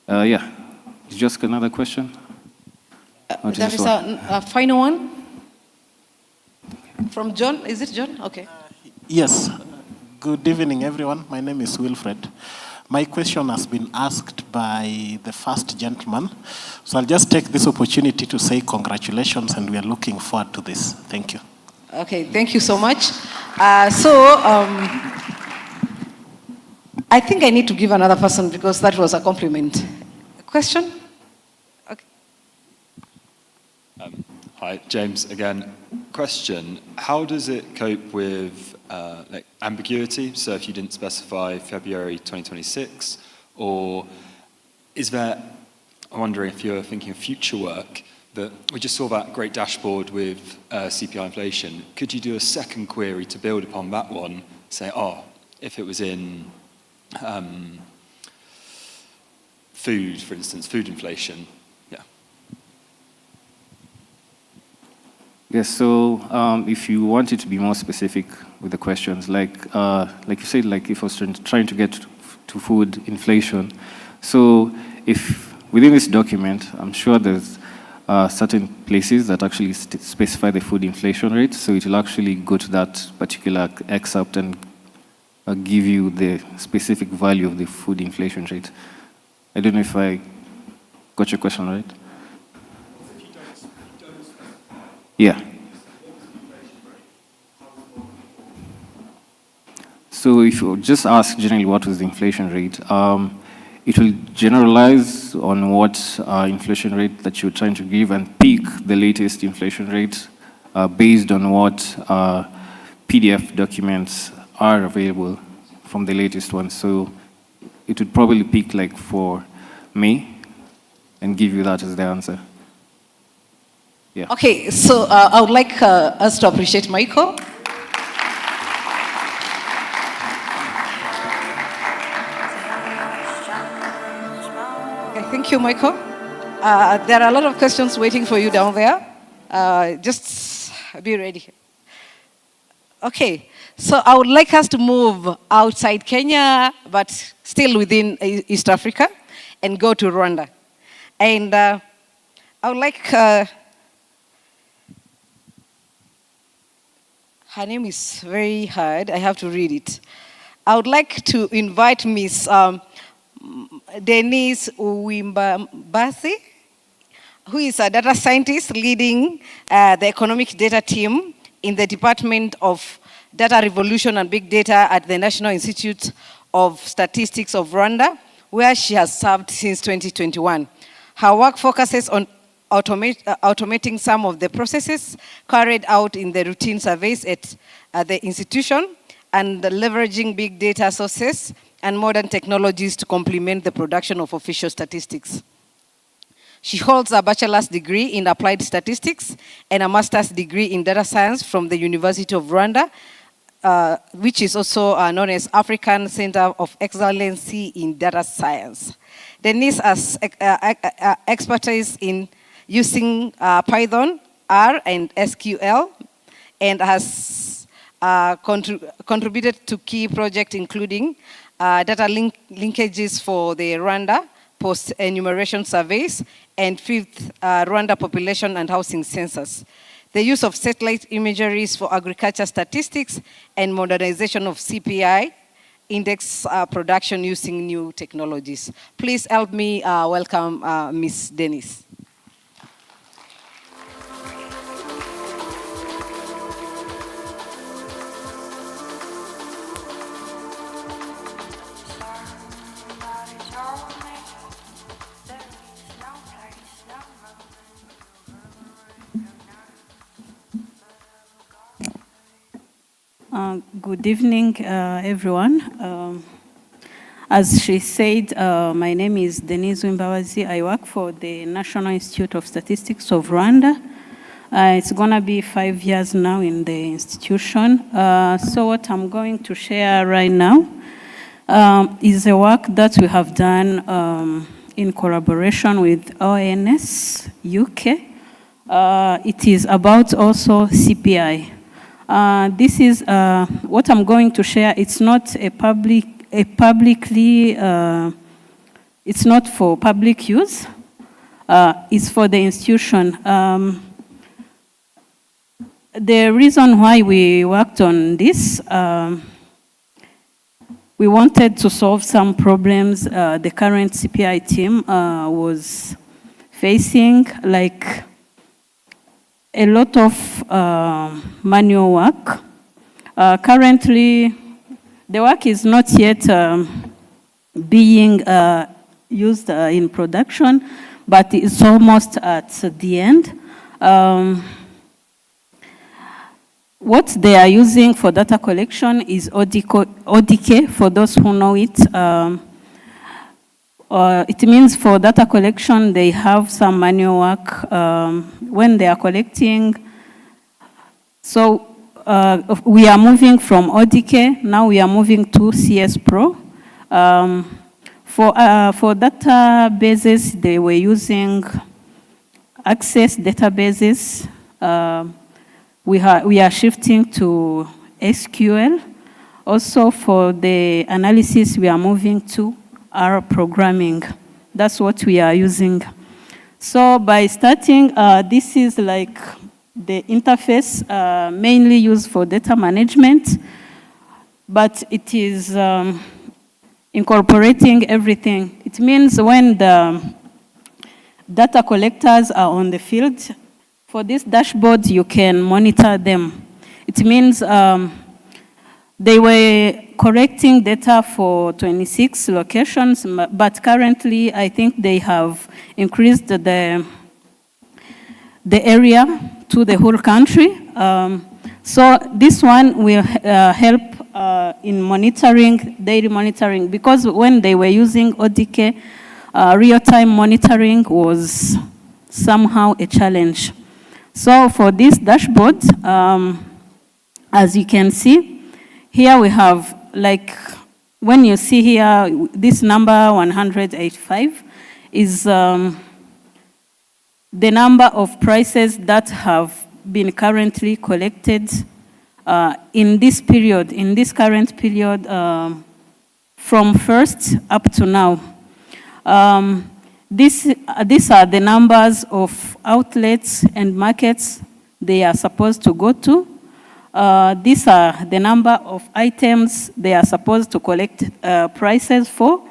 yeah, is just another question? There is a final one from John. Is it John? Okay. Yes. Good evening, everyone. My name is Wilfred. My question has been asked by the first gentleman. So I'll just take this opportunity to say congratulations, and we are looking forward to this. Thank you. Okay, thank you so much. I think I need to give another person because that was a compliment. Question? Okay. Hi, James again. Question, how does it cope with like ambiguity? So if you didn't specify February 2026, or is there, I'm wondering if you're thinking of future work, that we just saw that great dashboard with CPI inflation. Could you do a second query to build upon that one, say, oh, if it was in food, for instance, food inflation, Yes, so if you wanted to be more specific with the questions, like you said, like if I was trying to get to food inflation, so if within this document, I'm sure there's certain places that actually specify the food inflation rate, so it will actually go to that particular excerpt and give you the specific value of the food inflation rate. I don't know if I got your question right. Yeah. So if you just ask generally what was the inflation rate, it will generalize on what inflation rate that you're trying to give and pick the latest inflation rate based on what PDF documents are available from the latest one. So it would probably pick like for May and give you that as the answer. Yeah. Okay, so I would like us to appreciate Michael. Okay, thank you, Michael. There are a lot of questions waiting for you down there. Just be ready. Okay, so I would like us to move outside Kenya, but still within East Africa, and go to Rwanda. And I would like... her name is very hard. I have to read it. I would like to invite Miss Denise Uwimbasi, who is a data scientist leading the economic data team in the Department of Data Revolution and Big Data at the National Institute of Statistics of Rwanda, where she has served since 2021. Her work focuses on automating some of the processes carried out in the routine surveys at the institution and leveraging big data sources and modern technologies to complement the production of official statistics. She holds a bachelor's degree in applied statistics and a master's degree in data science from the University of Rwanda, which is also known as African Center of Excellency in Data Science. Denise has expertise in using Python, R, and SQL, and has contributed to key projects including data linkages for the Rwanda post-enumeration surveys and fifth Rwanda population and housing census. The use of satellite imageries for agriculture statistics and modernization of CPI index production using new technologies. Please help me welcome Ms. Denise. Good evening, everyone. As she said, my name is Denise Uwimbasi. I work for the National Institute of Statistics of Rwanda. It's going to be 5 years now in the institution. So what I'm going to share right now is the work that we have done in collaboration with ONS UK. It is about also CPI. This is what I'm going to share. It's not it's not for public use. It's for the institution. The reason why we worked on this, we wanted to solve some problems the current CPI team was facing, like a lot of manual work. Currently, the work is not yet being used in production, but it's almost at the end. What they are using for data collection is ODK, for those who know it. It means for data collection, they have some manual work when they are collecting. So we are moving from ODK, now we are moving to CS Pro. For databases, they were using Access databases. We are shifting to SQL. Also for the analysis, we are moving to R programming. That's what we are using. So by starting, this is like the interface mainly used for data management, but it is incorporating everything. It means when the data collectors are on the field, for this dashboard, you can monitor them. It means they were correcting data for 26 locations, but currently I think they have increased the area to the whole country. So this one will help in monitoring, daily monitoring, because when they were using ODK, real-time monitoring was somehow a challenge. So for this dashboard, as you can see, here we have, like, when you see here, this number 185 is the number of prices that have been currently collected in this period, in this current period, from first up to now. These are the numbers of outlets and markets they are supposed to go to. These are the number of items they are supposed to collect prices for.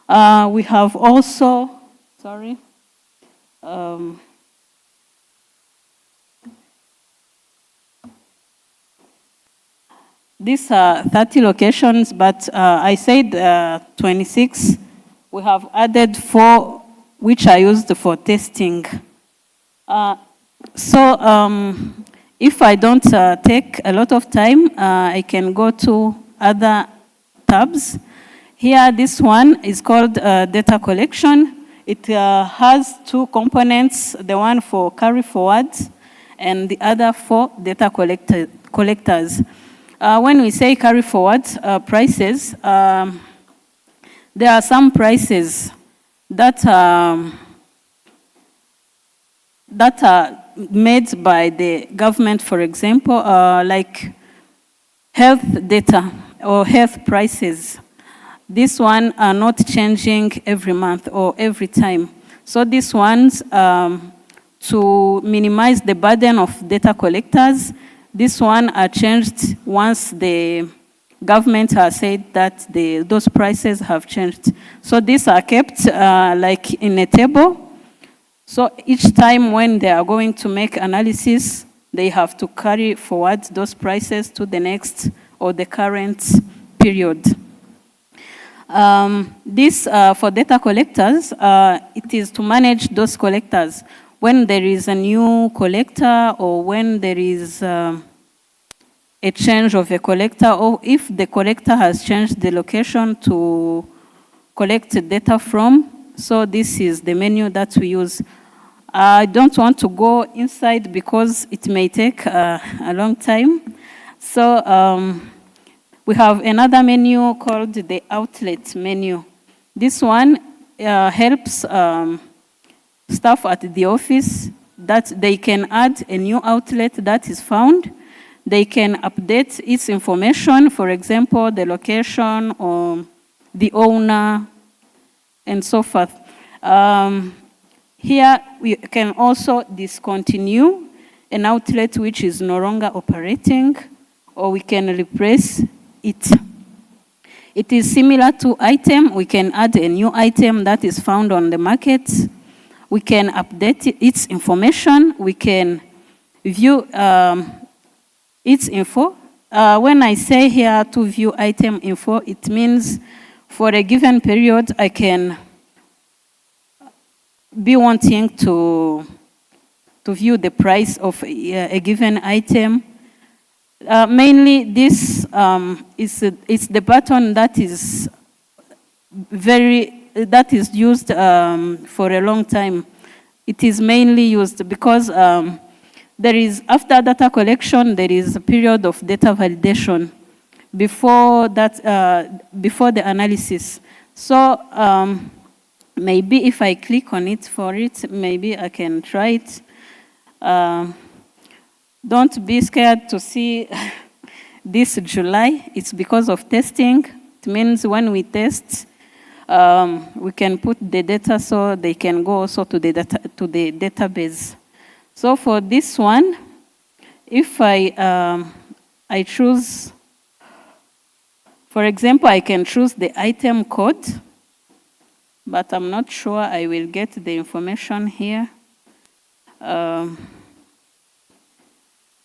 We have also, sorry, these are 30 locations, but I said 26. We have added 4 which are used for testing. If I don't take a lot of time, I can go to other tabs. Here, this one is called data collection. It has 2 components, the one for carry forwards and the other for data collectors. When we say carry forward prices, there are some prices that are made by the government, for example, like health data or health prices. These ones are not changing every month or every time. So these ones, to minimize the burden of data collectors, these ones are changed once the government has said that those prices have changed. So these are kept like in a table. So each time when they are going to make analysis, they have to carry forward those prices to the next or the current period. This, for data collectors, it is to manage those collectors. When there is a new collector or when there is a change of a collector, or if the collector has changed the location to collect data from, so this is the menu that we use. I don't want to go inside because it may take a long time. So we have another menu called the outlet menu. This one helps staff at the office that they can add a new outlet that is found. They can update its information, for example, the location or the owner, and so forth. Here, we can also discontinue an outlet which is no longer operating, or we can replace it. It is similar to item. We can add a new item that is found on the market. We can update its information. We can view its info. When I say here to view item info, it means for a given period, I can be wanting to to view the price of a given item. Mainly, this is the button that is used for a long time. It is mainly used because there is, after data collection, there is a period of data validation before the analysis. So maybe if I click on it for it, maybe I can try it. Don't be scared to see this July. It's because of testing. It means when we test, we can put the data so they can go also to the database. So for this one, if I choose, for example, I can choose the item code, but I'm not sure I will get the information here.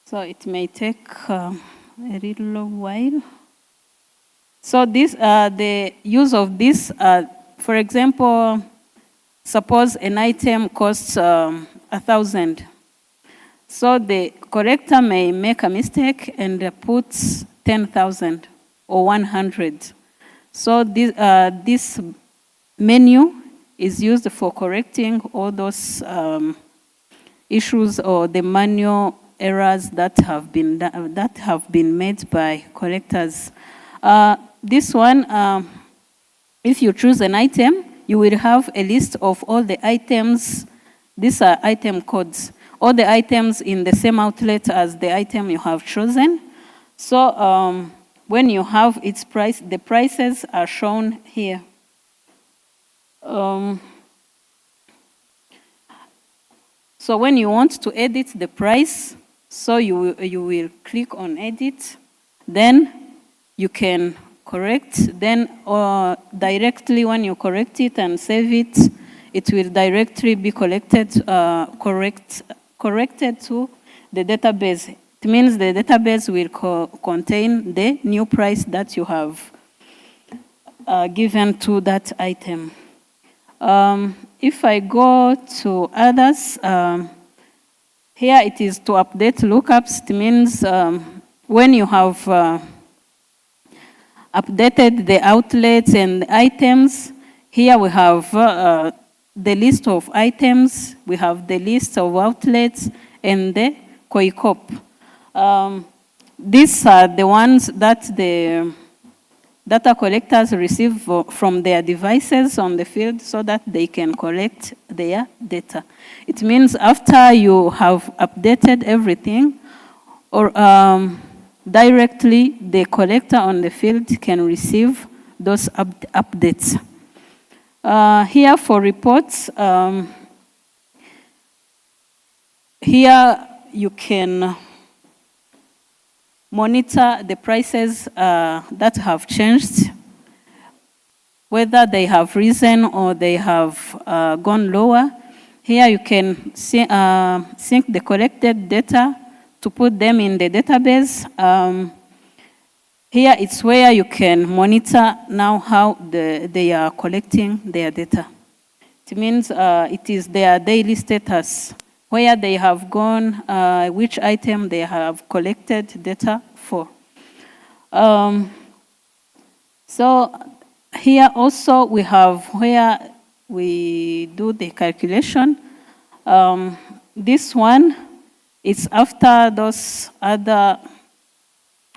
So it may take a little while. So this, the use of this, for example, suppose an item costs 1,000. So the collector may make a mistake and puts 10,000 or 100. So this menu is used for correcting all those issues or the manual errors that have been made by collectors. This one, if you choose an item, you will have a list of all the items. These are item codes. All the items in the same outlet as the item you have chosen. So when you have its price, the prices are shown here. So when you want to edit the price, so you will click on edit, then you can correct, then directly when you correct it and save it, it will directly be corrected to the database. It means the database will contain the new price that you have given to that item. If I go to others, here it is to update lookups. It means when you have updated the outlets and the items, here we have the list of items, we have the list of outlets, and the COICOP. These are the ones that the data collectors receive from their devices on the field so that they can collect their data. It means after you have updated everything, or directly the collector on the field can receive those updates. Here for reports, here you can monitor the prices that have changed, whether they have risen or they have gone lower. Here you can sync the collected data to put them in the database. Here it's where you can monitor now how they are collecting their data. It means it is their daily status, where they have gone, which item they have collected data for. So here also we have where we do the calculation. This one is after those other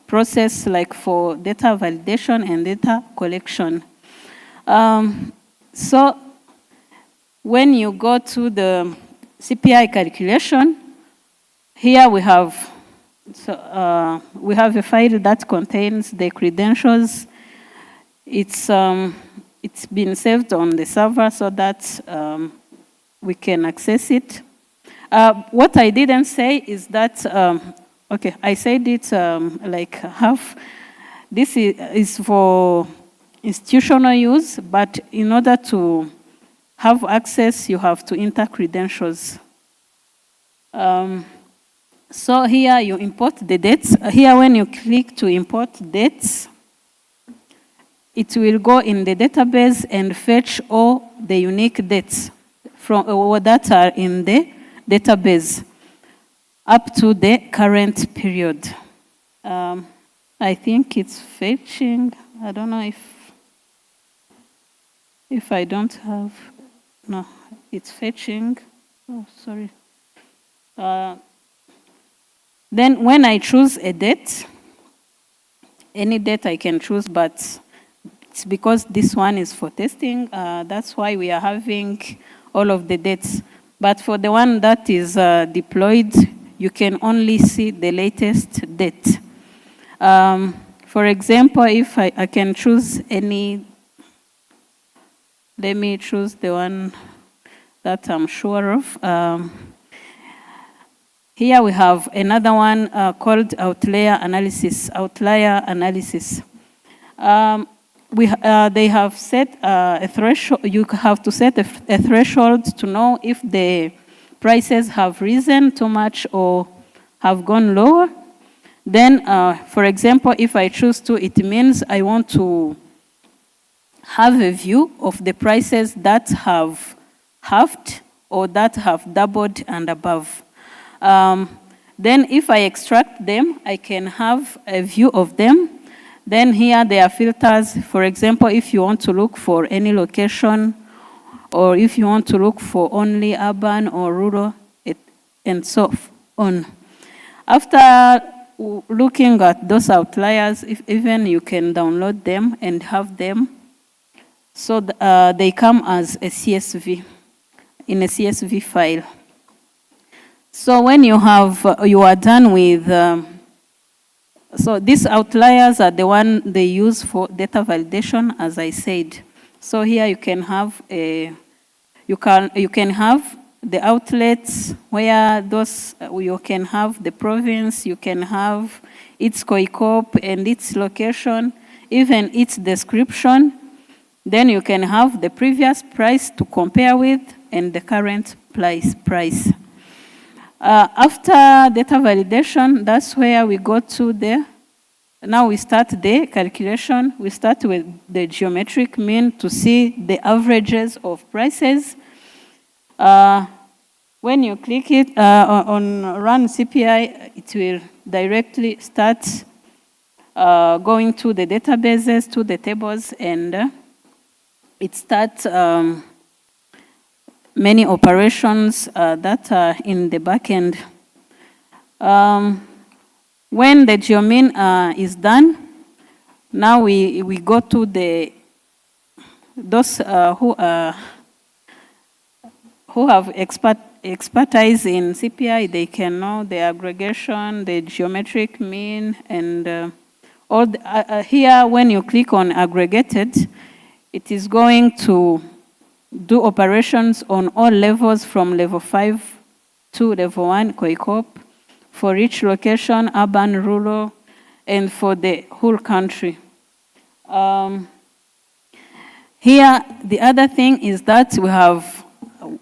process like for data validation and data collection. So when you go to the CPI calculation, here we have a file that contains the credentials. It's been saved on the server so that we can access it. What I didn't say is that, okay, I said it like half. This is for institutional use, but in order to have access, you have to enter credentials. So here you import the dates. Here when you click to import dates, it will go in the database and fetch all the unique dates from that are in the database. up to the current period. I think it's fetching. I don't know if I don't have, no, it's fetching. Oh, sorry. Then when I choose a date, any date I can choose, but it's because this one is for testing. That's why we are having all of the dates. But for the one that is deployed, you can only see the latest date. For example, if I can choose any, let me choose the one that I'm sure of. Here we have another one called outlier analysis. They have set a threshold. You have to set a threshold to know if the prices have risen too much or have gone lower. Then, for example, if I choose to, it means I want to have a view of the prices that have halved or that have doubled and above. Then if I extract them, I can have a view of them. Then here there are filters. For example, if you want to look for any location, or if you want to look for only urban or rural, and so on. After looking at those outliers, even you can download them and have them. So they come as a CSV, in a CSV file. So when you are done with, so these outliers are the one they use for data validation, as I said. So here you can have you can have the outlets where those, you can have the province, you can have its COICOP and its location, even its description. Then you can have the previous price to compare with and the current price. After data validation, that's where we go to now we start the calculation. We start with the geometric mean to see the averages of prices. When you click it on Run CPI, it will directly start going to the databases, to the tables, and it starts many operations that are in the backend. When the geomean is done, now we go to those who have expertise in CPI. They can know the aggregation, the geometric mean, and all here when you click on aggregated, it is going to do operations on all levels from level 5 to level 1 COICOP for each location, urban, rural, and for the whole country. Here, the other thing is that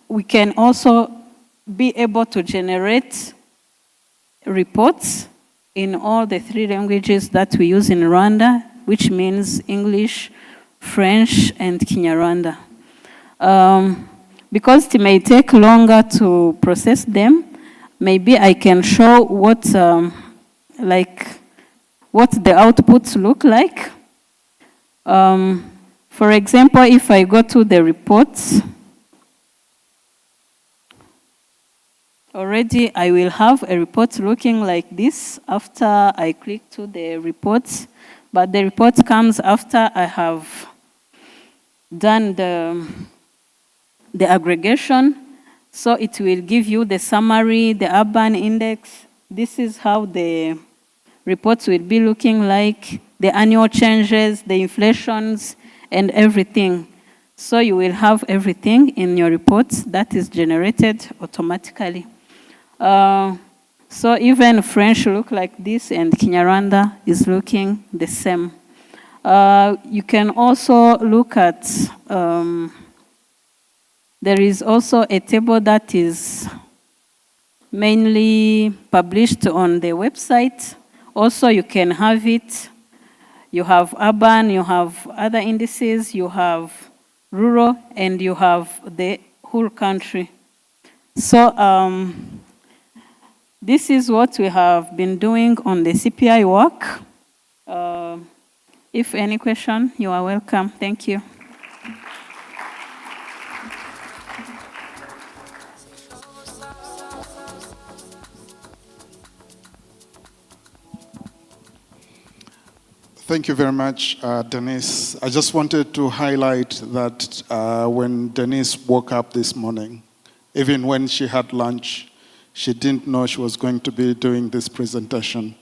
we can also be able to generate reports in all the 3 languages that we use in Rwanda, which means English, French, and Kinyarwanda. Because it may take longer to process them, maybe I can show what the outputs look like. For example, if I go to the reports, already I will have a report looking like this after I click to the reports, but the report comes after I have done the aggregation. So it will give you the summary, the urban index. This is how the reports will be looking like, the annual changes, the inflations, and everything. So you will have everything in your reports that is generated automatically. So even French look like this, and Kinyarwanda is looking the same. You can also look at, there is also a table that is mainly published on the website. Also, you can have it. You have urban, you have other indices, you have rural, and you have the whole country. So, This is what we have been doing on the CPI work. If any question, you are welcome. Thank you. Thank you very much, Denise. I just wanted to highlight that when Denise woke up this morning, even when she had lunch, she didn't know she was going to be doing this presentation.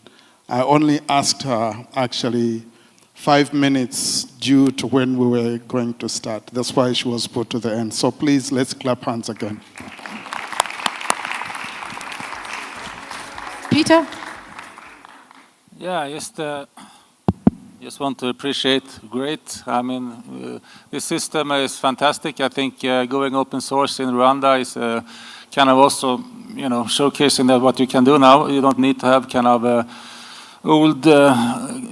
I only asked her, actually, 5 minutes due to when we were going to start. That's why she was put to the end. So please, let's clap hands again. Peter? Yeah, just want to appreciate, great. I mean, the system is fantastic. I think going open source in Rwanda is kind of also, showcasing that what you can do now. You don't need to have kind of old,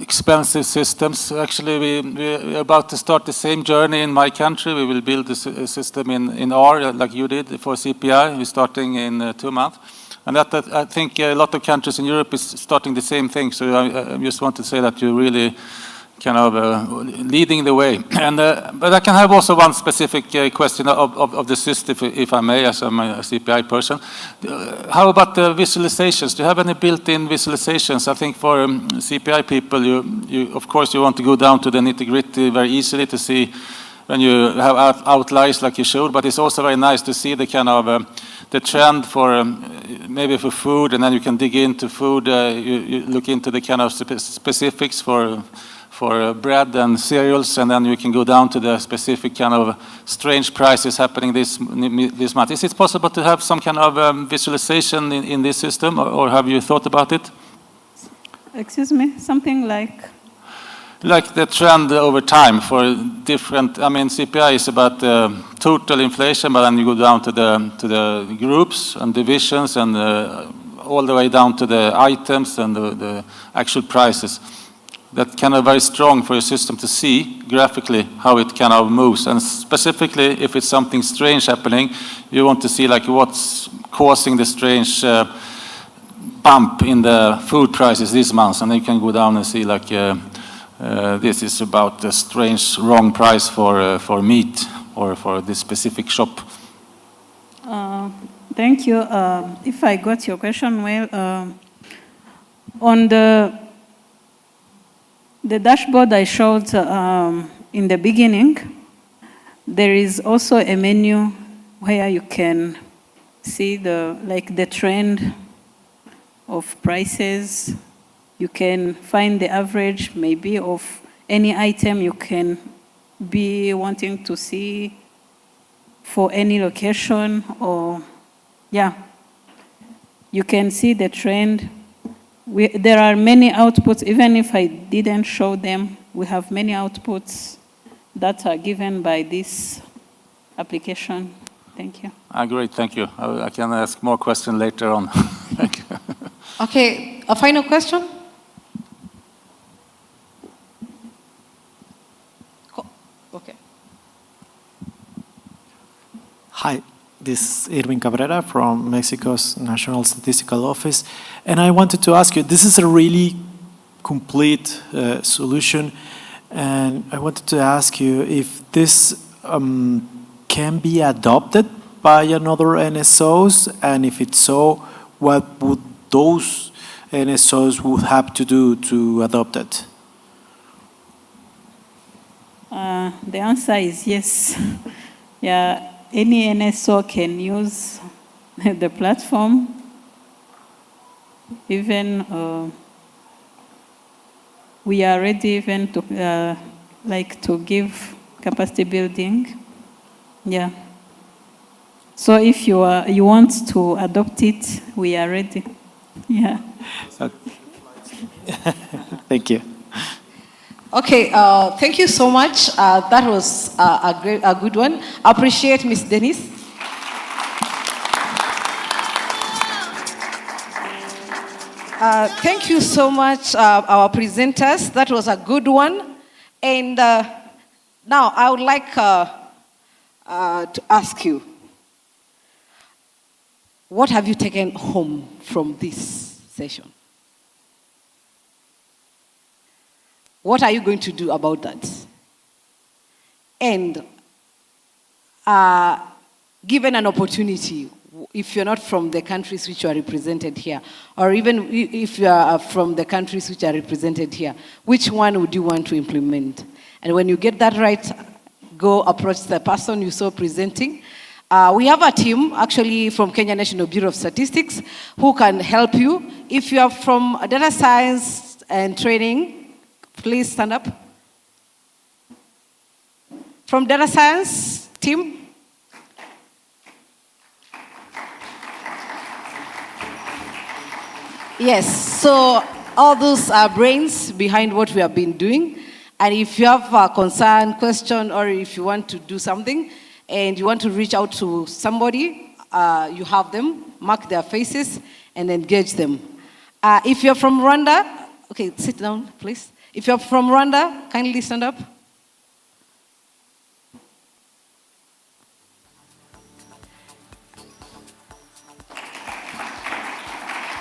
expensive systems. Actually, we're about to start the same journey in my country. We will build a system in R, like you did for CPI. We're starting in 2 months. And that I think a lot of countries in Europe is starting the same thing. So I just want to say that you're really kind of leading the way. And but I can have also one specific question of the system, if I may, as I'm a CPI person. How about the visualizations? Do you have any built-in visualizations? I think for CPI people, you of course you want to go down to the nitty-gritty very easily to see when you have outliers like you showed, but it's also very nice to see the kind of the trend for maybe for food, and then you can dig into food. You look into the kind of specifics for bread and cereals, and then you can go down to the specific kind of strange prices happening this month. Is it possible to have some kind of visualization in this system, or have you thought about it? Excuse me, something like? Like the trend over time for different, I mean, CPI is about total inflation, but then you go down to the groups and divisions and all the way down to the items and the actual prices. That kind of very strong for your system to see graphically how it kind of moves. And specifically, if it's something strange happening, you want to see like what's causing the strange bump in the food prices this month. And then you can go down and see like, this is about the strange wrong price for meat or for this specific shop. Thank you. If I got your question well, on the dashboard I showed in the beginning, there is also a menu where you can see the trend of prices. You can find the average maybe of any item you can be wanting to see for any location, or yeah, you can see the trend. There are many outputs, even if I didn't show them, we have many outputs that are given by this application. Thank you. Great, thank you. I can ask more questions later on. Thank you. Okay, a final question? Okay. Hi, this is Irving Cabrera from Mexico's National Statistical Office. And I wanted to ask you, this is a really complete solution. And I wanted to ask you if this can be adopted by another NSOs, and if it's so, what would those NSOs would have to do to adopt it? The answer is yes. Yeah, any NSO can use the platform. Even we are ready even to to give capacity building. Yeah. So if you want to adopt it, we are ready. Yeah. Thank you. Okay, thank you so much. That was a good one. I appreciate Ms. Denise. Thank you so much, our presenters. That was a good one. And now I would like to ask you, what have you taken home from this session? What are you going to do about that? And given an opportunity, if you're not from the countries which are represented here, or even if you are from the countries which are represented here, which one would you want to implement? And when you get that right, go approach the person you saw presenting. We have a team, actually, from Kenya National Bureau of Statistics, who can help you. If you are from data science and training, please stand up. From data science team. Yes, so all those are brains behind what we have been doing. And if you have a concern, question, or if you want to do something, and you want to reach out to somebody, you have them, mark their faces, and engage them. If you're from Rwanda, okay, sit down, please. If you're from Rwanda, kindly stand up.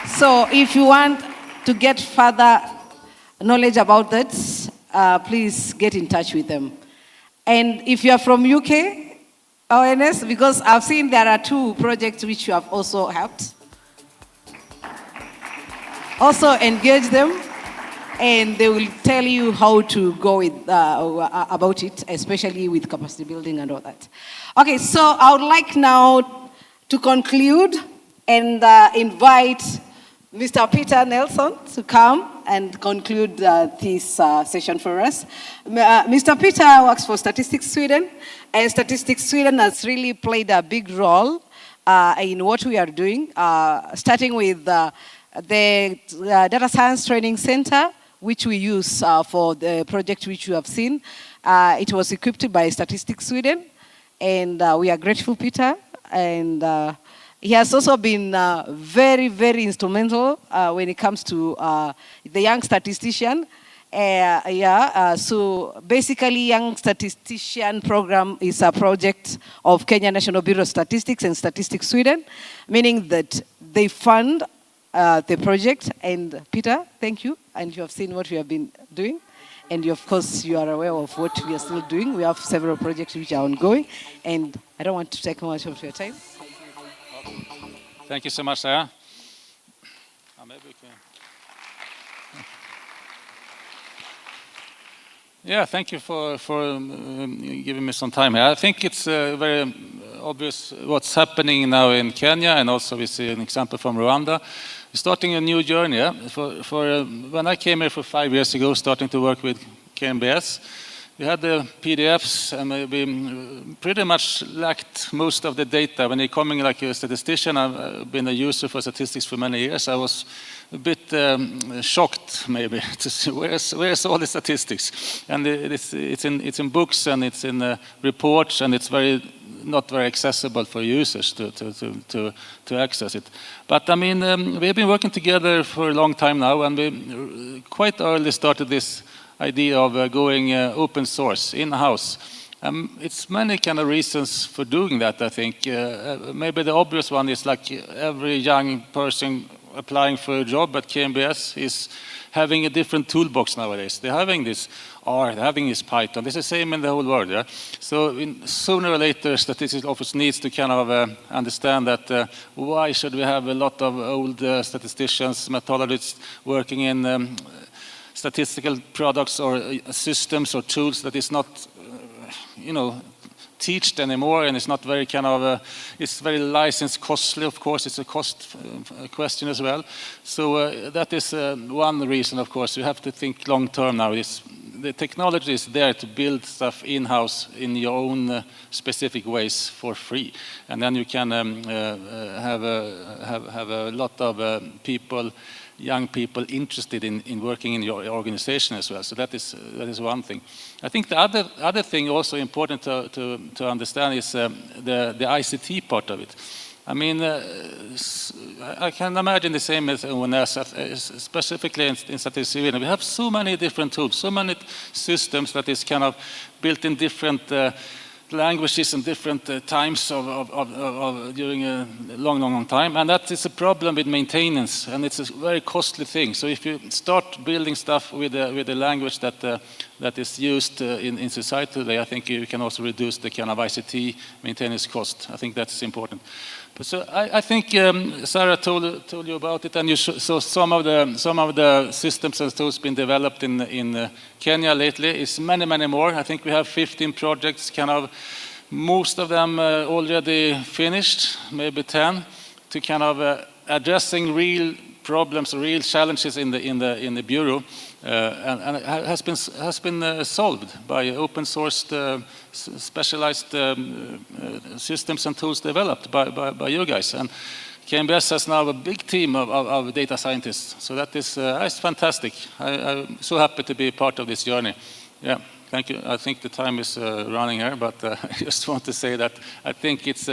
So if you want to get further knowledge about that, please get in touch with them. And if you are from UK, ONS, because I've seen there are 2 projects which you have also helped. Also engage them, and they will tell you how to go with, about it, especially with capacity building and all that. Okay, so I would like now to conclude and invite Mr. Peter Nelson to come and conclude this session for us. Mr. Peter works for Statistics Sweden, and Statistics Sweden has really played a big role in what we are doing, starting with the Data Science Training Center, which we use for the project which you have seen. It was equipped by Statistics Sweden, and we are grateful, Peter. And he has also been very, very instrumental when it comes to the Young Statistician. So basically, Young Statistician Program is a project of Kenya National Bureau of Statistics and Statistics Sweden, meaning that they fund the project. And Peter, thank you. And you have seen what we have been doing. And of course, you are aware of what we are still doing. We have several projects which are ongoing. And I don't want to take much of your time. Thank you so much, Sarah. Yeah, thank you for giving me some time here. I think it's very obvious what's happening now in Kenya, and also we see an example from Rwanda. We're starting a new journey. When I came here for 5 years ago, starting to work with KNBS, we had the PDFs, and we pretty much lacked most of the data. When you're coming like a statistician, I've been a user for statistics for many years. I was a bit shocked, maybe, to see where's all the statistics. And it's in books, and it's in reports, and it's not very accessible for users to access it. But I mean, we've been working together for a long time now, and we quite early started this idea of going open source in-house. It's many kind of reasons for doing that, I think. Maybe the obvious one is like every young person applying for a job at KNBS is having a different toolbox nowadays. They're having this R, they're having this Python. It's the same in the whole world. Yeah? So sooner or later, statistics office needs to kind of understand that why should we have a lot of old statisticians, methodologists working in statistical products or systems or tools that is not, taught anymore, and it's not very kind of, it's very license costly, of course, it's a cost question as well. So that is one reason, of course. You have to think long term now. The technology is there to build stuff in-house in your own specific ways for free. And then you can have a lot of people, young people interested in working in your organization as well. So that is one thing. I think the other thing also important to understand is the ICT part of it. I mean, I can imagine the same as specifically in Statistics Sweden. We have so many different tools, so many systems that is kind of built in different languages in different times during a long time, and that is a problem with maintenance, and it's a very costly thing. So if you start building stuff with a language that is used in society today, I think you can also reduce the kind of ICT maintenance cost. I think that's important. But so I think Sarah told you about it, and you saw some of the systems and tools being developed in Kenya lately. It's many more. I think we have 15 projects, kind of most of them already finished, maybe 10, to kind of addressing real problems, real challenges in the bureau, and it has been solved by open sourced specialized systems and tools developed by you guys. And KMBS has now a big team of data scientists, so that is it's fantastic. I'm so happy to be part of this journey. Yeah, thank you. I think the time is running here, but I just want to say that I think it's.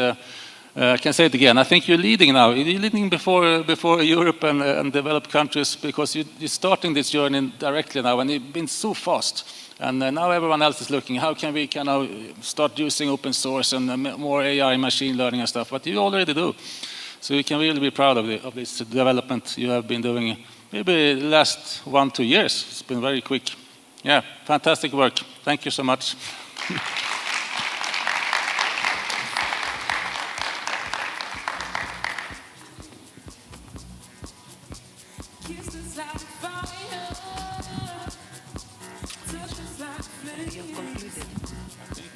I can say it again. I think you're leading now. You're leading before Europe and developed countries, because you're starting this journey directly now, and you've been so fast. And now everyone else is looking, how can we kind of start using open source and more AI, machine learning and stuff? But you already do. So you can really be proud of this development you have been doing maybe the last 1-2 years. It's been very quick. Yeah, fantastic work. Thank you so much. You've concluded.